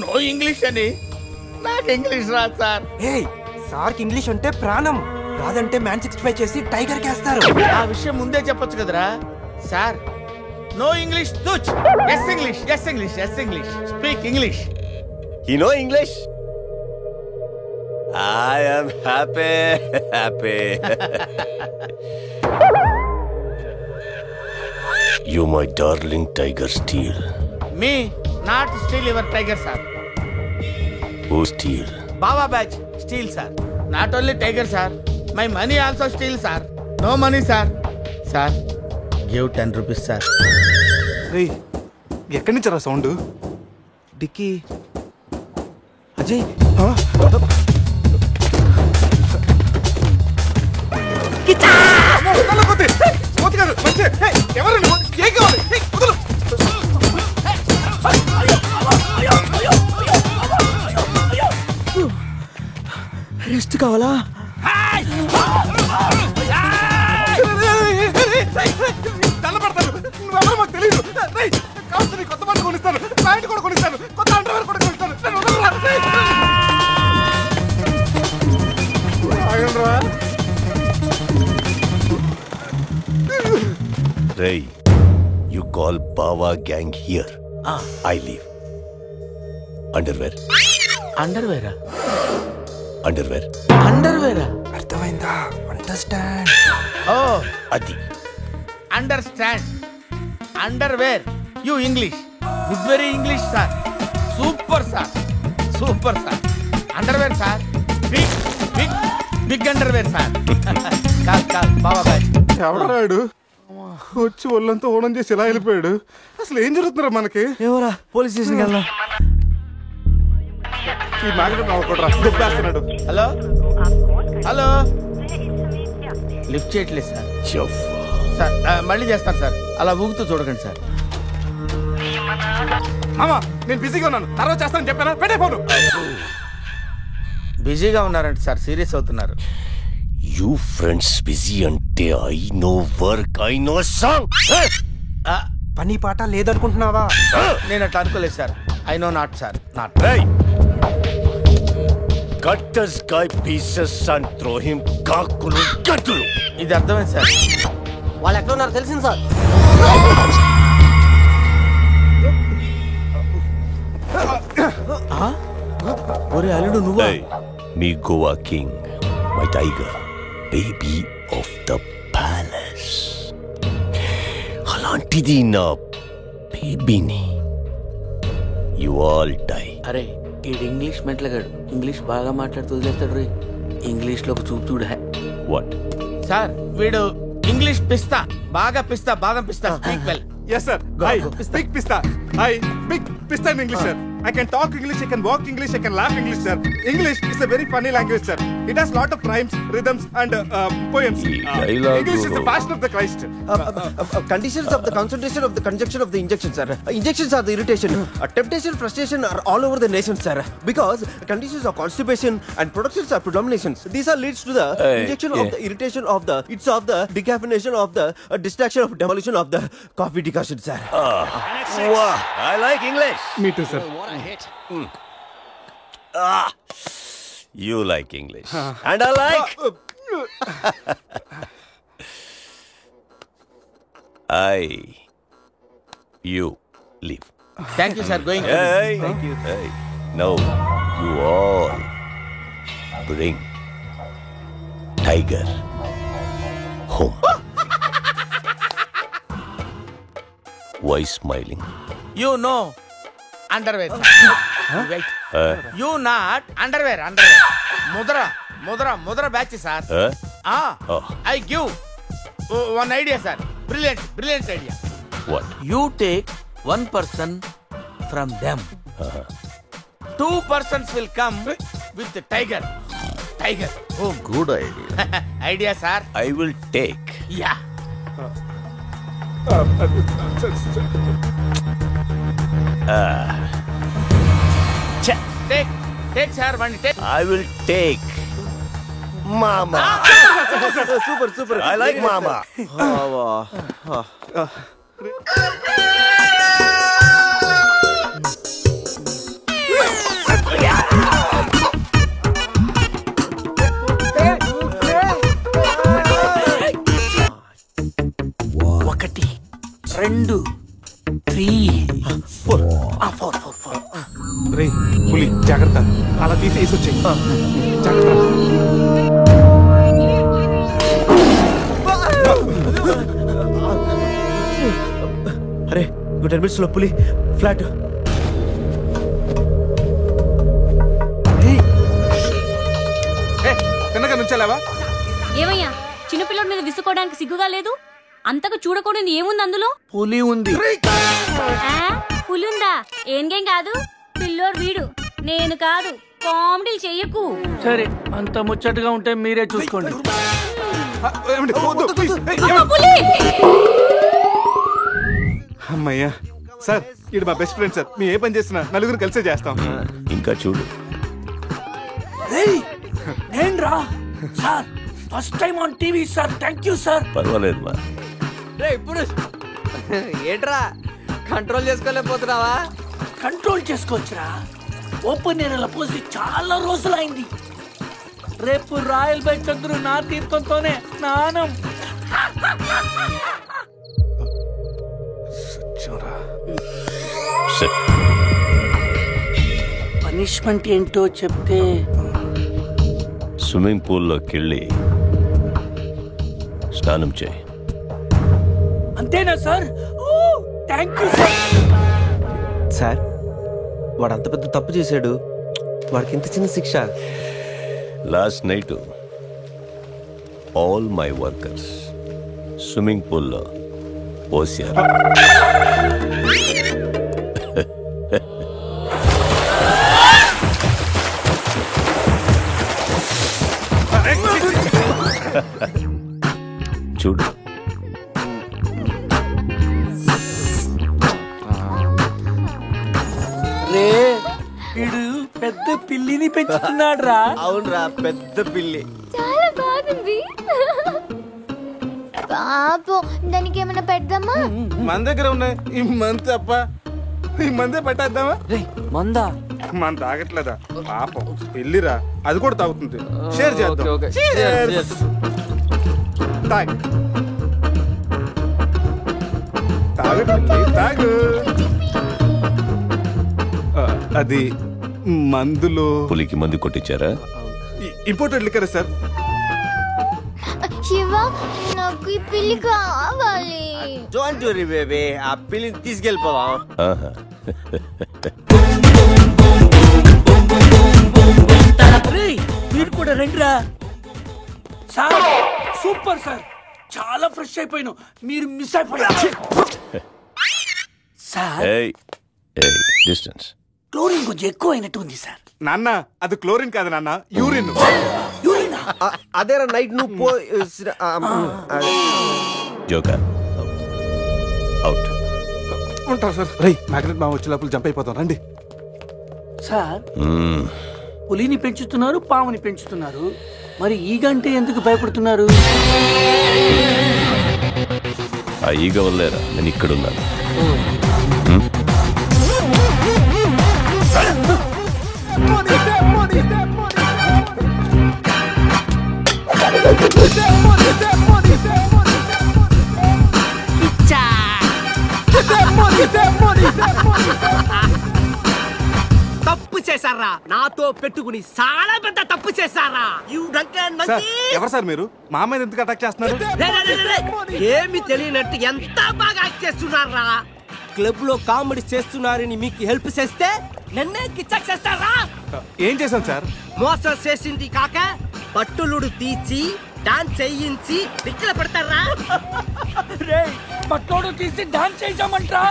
నో ఇంగ్లీష్ అని. నాకు ఇంగ్లీష్ రాదు సార్. సార్కి ఇంగ్లీష్ అంటే ప్రాణం. రాదంటే మ్యాన్ 65 చేసి టైగర్ కేస్తారు. ఆ విషయం ముందే చెప్పొచ్చు కదరా సార్. నో ఇంగ్లీష్ తుచ్. Yes English, yes English, yes English. Speak English. You no English? I am happy. You my darling tiger steel. Me not steal your tiger sir. Who steal? Baba batch steal sir. Not only tiger sir, my money also steal sir. No money sir. Sir, give 10 rupees sir. రేయ్ ఎక్కడి నుంచి రా sound? Dicky Ajay. Rest కావాలా? నువ్వెవరో మాకు తెలియదు. కావచ్చు కొత్త బట్టలు కొనిస్తాను, ప్యాంట్ కూడా కొనిస్తాను, కొత్త అండర్వేర్ కూడా కొనిస్తాను. Ray, you call Bawa gang here. I leave. Underwear. Underwear? Underwear. Underwear? అర్థమైందా? అండర్స్టాండ్. ఓ అది. Understand. Underwear. You English. Good very English sir. Super sir. Super sir. Underwear sir. Big big big underwear sir. కాల్ కాల్ బాబా batch. ఎవడాడు వచ్చి ఒళ్ళంతా ఓనం చేసి ఇలా వెళ్ళిపోయాడు? అసలు ఏం జరుగుతున్నారా మనకి? ఏమోరా, పోలీస్ స్టేషన్కి వెళ్దాం. ఈ మ్యాగ్నెట్ నవ్వకూడరా, దుబ్బేస్తున్నాడు. హలో హలో లిఫ్ట్ చేయట్లేదు సార్. సార్ మళ్ళీ చేస్తాను సార్, అలా ఊగుతూ చూడకండి సార్. మామా నేను బిజీగా ఉన్నాను, తర్వాత చేస్తానని చెప్పాను. పెట్టే ఫోను. బిజీగా ఉన్నారంట సార్, సీరియస్ అవుతున్నారు. యూ ఫ్రెండ్స్ బిజీ అంటే I know work, I know song. పని పాట లేదనుకుంటున్నావా? నేను అట్లా అనుకోలేదు sir. I know not sir, not. Cut this guy pieces and throw him కాకులు గట్టులు. ఇది అర్థమైంది సార్. వాళ్ళు ఎక్కడ ఉన్నారు తెలిసింది సార్. ఒరే అల్లుడు నువ్వా? మీ Goa king, my tiger, baby of the palace. అలాంటిది నా బేబీని. You all die. అరే ఈడు ఇంగ్లీష్ మెంట్లగాడు, ఇంగ్లీష్ బాగా మాట్లాడుతూ వదిలేస్తాడు రే. ఇంగ్లీష్ లో చూపు చూడు. వాట్ సార్ వీడు ఇంగ్లీష్ పిస్తా, బాగా పిస్తా, బాదం పిస్తా. Speak well. Yes sir. I speak pista. I speak pista in English sir. I can talk English, I can walk English, I can laugh English sir. English is a very funny language sir. It has lot of rhymes, rhythms and poems. English is the passion of the Christ. Conditions of the concentration of the conjunction of the injection sir. Injections are the irritation. Temptation, frustration are all over the nation sir. Because conditions of constipation and productions are predominations. These are leads to the injection of the irritation of the, it's of the decaffeination of the distraction of demolition of the coffee decoction sir. Wow, I like English. Me too sir. What a hit. You like English. And I like you leave. Thank you sir, going. Hey, thank you. Hey. Now you all bring Tiger home. Why smiling? You know underwear. Wait. You not underwear. Mudra batch sir. I give one idea sir. Brilliant idea. What? You take one person from them. 2 persons will come with the tiger home. Good idea. Idea sir. I will take. Yeah. Take sir, one take. I will take Mama. Super. I like Mama. ఒకటి 2 3 4 రే పులి జాగ్రత్త, అలా తీసి వేసొచ్చాయి. జాగ్రత్త. అరే 10 minutes లో పులి flat. తిన్నగా నుంచాలేవా? ఏమయ్యా చిన్నపిల్లడి మీద విసుకోవడానికి సిగ్గుగా లేదు? అంతకు చూడకూడదు ఏముంది అందులో? పులి ఉంది. పులి ఉందా? ఏం కాదు, పిల్లోడు వీడు, నేను కాదు. కామెడీలు చెయ్యకు. సరే అంత ముచ్చటగా ఉంటే మీరే చూసుకోండి. అమ్మయ్యా సార్, ఇది మా బెస్ట్ ఫ్రెండ్ సార్. మేము ఏ పని చేసినా నలుగురు కలిసే చేస్తాం. ఇంకా చూడు. నేను రా sir, first time on TV sir. Thank you sir. పర్వాలేదు మా. ఇప్పుడు ఏంట్రా కంట్రోల్ చేసుకోలేకపోతున్నావా? కంట్రోల్ చేసుకోవచ్చురా. ఓపెన్ ఏరియాలో పోసి చాలా రోజులైంది. రేపు రాయల్ బై చంద్రు నా తీర్థంతోనే స్నానం. పనిష్మెంట్ ఏంటో చెప్తే. స్విమ్మింగ్ పూల్లోకి వెళ్ళి స్నానం చేయి. అంతేనా sir? Thank you sir. Sir వాడు అంత పెద్ద తప్పు చేశాడు, వాడికి ఇంత చిన్న శిక్ష. Last night all my workers swimming పూల్లో పోసారు. చూడు. రే వీడు పెద్ద పిల్లిని పెంచుతున్నాడు రా. అవునరా, పెద్ద పిల్లి. చాలా బాగుంది. పాపం దానికి ఏమైనా పెడదామా? మన దగ్గర ఉన్నాయి ఈ మందు తప్ప. ఈ మందే పెట్టేద్దామా? మందా? మన తాగట్లేదా పాపం, పెళ్ళిరా, అది కూడా తాగుతుంది. షేర్ చేద్దాం. Cheers. తాగు తాగు. అది మందులో పులికి మందు కొట్టించారా? Imported liquor sir. శివ, నాకు ఈ పిల్లి కావాలి. డోంట్ వరీ బేబీ, ఆ పిల్లిని తీసుకెళ్ళిపోదాం. ఆహా. వీడు కూడా రండిరా. సార్ సూపర్ సార్, చాలా ఫ్రెష్ అయిపోయాను. మీరు మిస్ అయిపోయారు సార్. ఏయ్ డిస్టెన్స్. క్లోరిన్ కొంచెం ఎక్కువ అయినట్టు ఉంది సార్. నాన్న అది క్లోరిన్ కాదు నాన్న, యూరిన్. అదేరా నైట్ నువ్వు జోకర్ అవుట్. ఉంటా సార్. రై మ్యాగ్నెట్ మామ వచ్చే లోపల జంప్ అయిపోతాం రండి. సార్ పులిని పెంచుతున్నారు, పాముని పెంచుతున్నారు, మరి ఈగంటే ఎందుకు భయపడుతున్నారు? ఆ ఈగ వల్లేరా నేను ఇక్కడున్నాను. తప్పు చేశారా, నాతో పెట్టుకుని చాలా పెద్ద తప్పు చేశారా. ఎవరు సార్ మీరు? మా మీద ఎందుకు అటాక్ చేస్తున్నారు? ఏమి తెలియనట్టు ఎంత బాగా యాక్ట్ చేస్తున్నారా. క్లబ్ లో కామెడీ చేస్తున్నారని మీకు హెల్ప్ చేస్తే నన్నే కిచ్చక్ చేస్తారా? ఏం చేశాను సార్? మోసం చేసింది కాక పట్టులుడు తీసి డాన్స్ చేయించి పిక్కల పెడతారా? పట్టోడు తీసి డాన్స్ చేయించామంటా.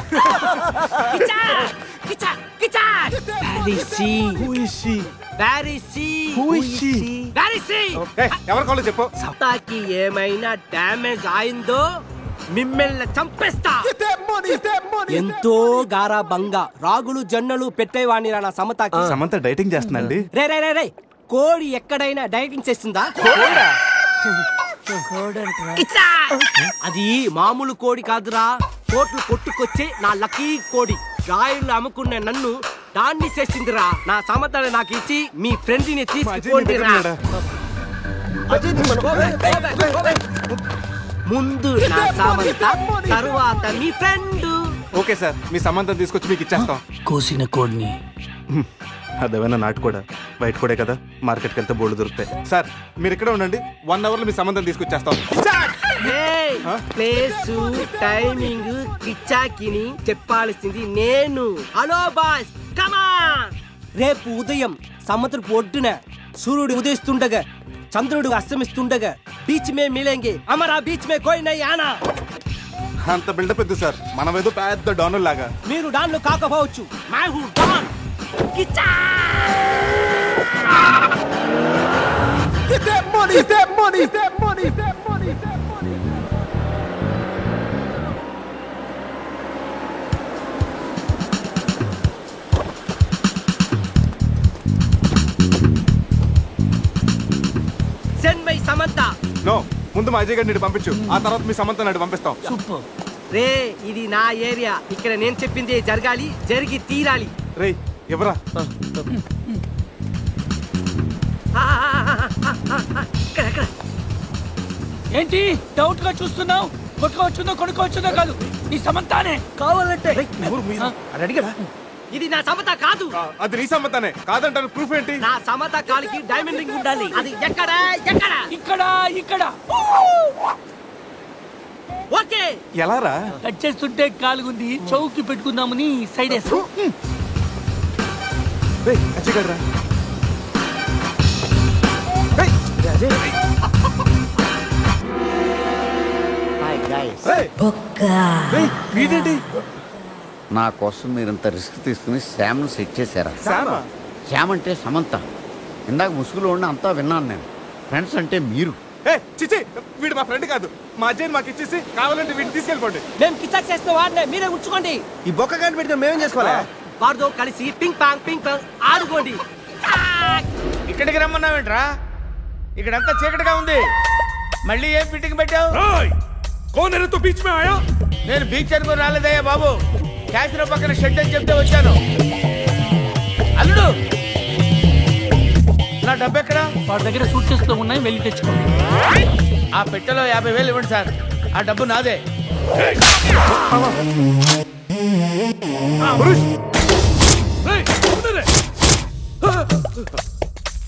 ఎవరు కావాలి చెప్పు. సత్తాకి ఏమైనా డ్యామేజ్ అయిందో మిమ్మల్ని చంపేస్తా. ఎంతో గారాబంగా రాగులు జొన్నలు పెట్టేవాణిరా నా సమతాకి. సమంత డైటింగ్ చేస్తుందండి. రే రే రే రే, కోడి ఎక్కడైనా డైటింగ్ చేస్తుందా? కిచ్చా! అది మామూలు కోడి కాదురా, కోట్లు కొట్టుకొచ్చే నా లక్కీ కోడి. రాయిళ్ళు అమ్ముకున్న నన్ను దాన్ని చేసిందిరా. నా సమతని నాకు ఇచ్చి మీ ఫ్రెండ్ ని తీసుకోండిరా. ముందు నా సమంత, తరువాత మీ ఫ్రెండ్. ఓకే సార్, మీ సంబంధం తీసుకొచ్చి మీకు ఇచ్చేస్తాం. కోసిన కోడిని అదేమైనా నాటు కూడా బయట కూడా కదా, మార్కెట్కి వెళ్తే బోర్డు దొరుకుతాయి. సార్ మీరు ఇక్కడ ఉండండి, 1 hour లో మీ సంబంధం తీసుకొచ్చేస్తాం. ప్లేసు టైమింగ్ కిచ్చాకిని చెప్పాల్సింది నేను. హలో బాస్, కమాన్. రేపు ఉదయం సముద్రపు ఒడ్డున సూర్యుడు ఉదయిస్తుండగా చంద్రుడు అస్తమిస్తుండగా బీచ్ మే మిలేంగే, అమరా బీచ్ మే కోయి నై ఆనా. అంత బిల్డప్ ఎద్దు సార్, మనం ఏదో పెద్ద డాన్ లాగా. మీరు డాన్లు కాకపోవచ్చు, మై హూ don. Kichcha! Get that money, that money, that money, that money, that money. Send my Samantha. No, ముందు మా అజయ్ గారిని పంపించు, ఆ తర్వాత మీ సమంత నాడు పంపిస్తాం. సూపర్. రే ఇది నా ఏరియా, ఇక్కడ నేను చెప్పింది జరగాలి, జరిగి తీరాలి. రే ఎవరా? ఏంటి డౌట్ గా చూస్తున్నావు? కొట్టుకోవచ్చుందో కొనుక్కోవచ్చుందో కాదు, నీ సమంతానే కావాలంటే. ఇది నా సమత కాదు. అది నీ సమ్మతానే కాదంటాను, ప్రూఫ్ ఏంటి? నా సమత కాలికి డైమండ్ రింగ్ ఉండాలి. అది ఎక్కడ? ఎక్కడ? ఇక్కడ ఇక్కడ. ఓకే. ఎలా రా? కట్ చేస్తుంటే కాలుగుంది, చౌకి పెట్టుకుందామని సైడ్ వేస్తా. అజయ్ గారు రా. నా కోసం మీరింత రిస్క్ తీసుకుని శ్యామ్ను సెట్ చేశారా? శ్యామ్ అంటే సమంత. ఇందాక ముసుగులో ఉండి అంతా విన్నాను నేను. ఫ్రెండ్స్ అంటే మీరు. చిచి వీడు మా ఫ్రెండ్ కాదు, మా అజయ్ మాకు ఇచ్చేసి కావాలంటే వీడిని తీసుకెళ్ళిపోండి. మేము కిచ్చా చేస్తే వాడినే మీరే ఉంచుకోండి. ఈ బొక్క గాని పెడితే మేమేం చేసుకోవాలా? వాడితో కలిసి పింగ్ పాంగ్ ఆడుకోండి. ఇక్కడికి రమ్మన్నావేంట్రా? ఇక్కడంతా చీకటిగా ఉంది. మళ్ళీ ఏం ఫిట్టింగ్ పెట్టావు? నేను బీచ్ అనుకుని రాలేదయ్యా బాబు. క్యాసినో పక్కన షెడ్ అని చెప్తే వచ్చాను. అల్లుడు నా డబ్బు ఎక్కడ? వాడి దగ్గర సూట్ కేసులో ఉన్నాయి, వెళ్ళి తెచ్చుకోండి. ఆ పెట్టెలో 50,000 ఇవ్వండి సార్. ఆ డబ్బు నాదే.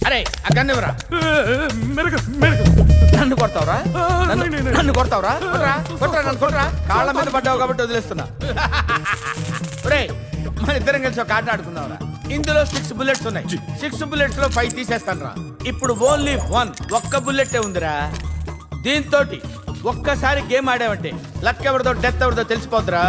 అరే ఆ గన్నివరా. నన్ను కొడతావురా? నన్ను కొడతావురా? కొట్రా నన్ను కొట్రా. కాళ్ళ మీద పడ్డావు కాబట్టి వదిలేస్తున్నా. మన ఇద్దరం కలిసి ఒక ఆట ఆడుకుందాంరా. ఇందులో 6 బుల్లెట్స్ ఉన్నాయి. 6 బుల్లెట్స్ లో 5 తీసేస్తాను రా. ఇప్పుడు ఓన్లీ 1 ఒక్క బుల్లెట్ ఉందిరా. దీంతో ఒక్కసారి గేమ్ ఆడావంటే లక్ ఎవరిదో డెత్ ఎవరిదో తెలిసిపోద్దురా.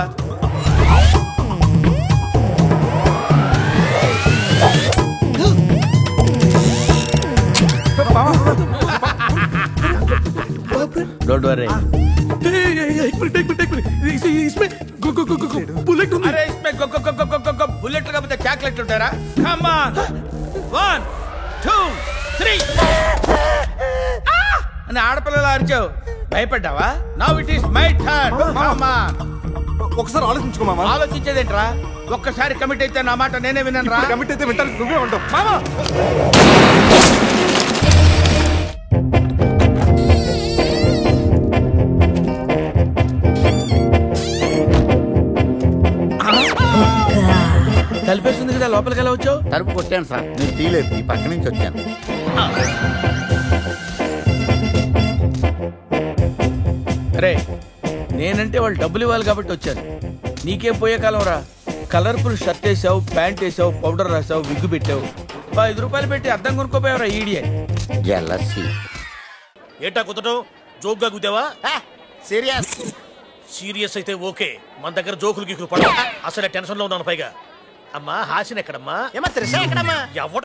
Don't worry. एक मिनट बुलेट अरे इसमें बुलेट का मतलब चॉकलेट ఉంటారా? कम ऑन 1 2 3 అన్న ఆడపిల్లలా అరిచావు, భయపడ్డావా? Now it is my turn. Come on. ఒకసారి ఆలోచించుకో మామ. ఆలోచించేదేంట్రా? ఒక్కసారి కమిట్ అయితే నా మాట నేనే వినను రా. కమిట్ అయితే వింటాను, నువ్వే ఉంటావు మామ. తలుపేస్తుంది కదా, లోపలికి ఎలా వచ్చావు? తలుపు కొట్టాను సార్, నేను తీలేదు, ఈ పక్క నుంచి వచ్చాను. అరే నేనంటే వాళ్ళు డబ్బులు ఇవ్వాలి కాబట్టి వచ్చాను. నీకేం పోయే కాలం రా. కలర్ఫుల్ షర్ట్ వేసావు, ప్యాంట్ వేసావు, పౌడర్ రాసావు, విగ్గు పెట్టావు. 5 రూపాయలు పెట్టి అద్దం కొనుక్కోపోయావురా ఈడియట్. జెలసీ. ఏటా కుదటం? జోక్గా కుదావా? సీరియస్. సీరియస్ అయితే ఓకే, మన దగ్గర జోకులు గీకులు పడవు. అసలు టెన్షన్ లో ఉన్నాను. పైగా అమ్మా హాసిన్ ఎక్కడమ్మా? ఏమో త్రిష ఎక్కడమ్మా? ఎవడు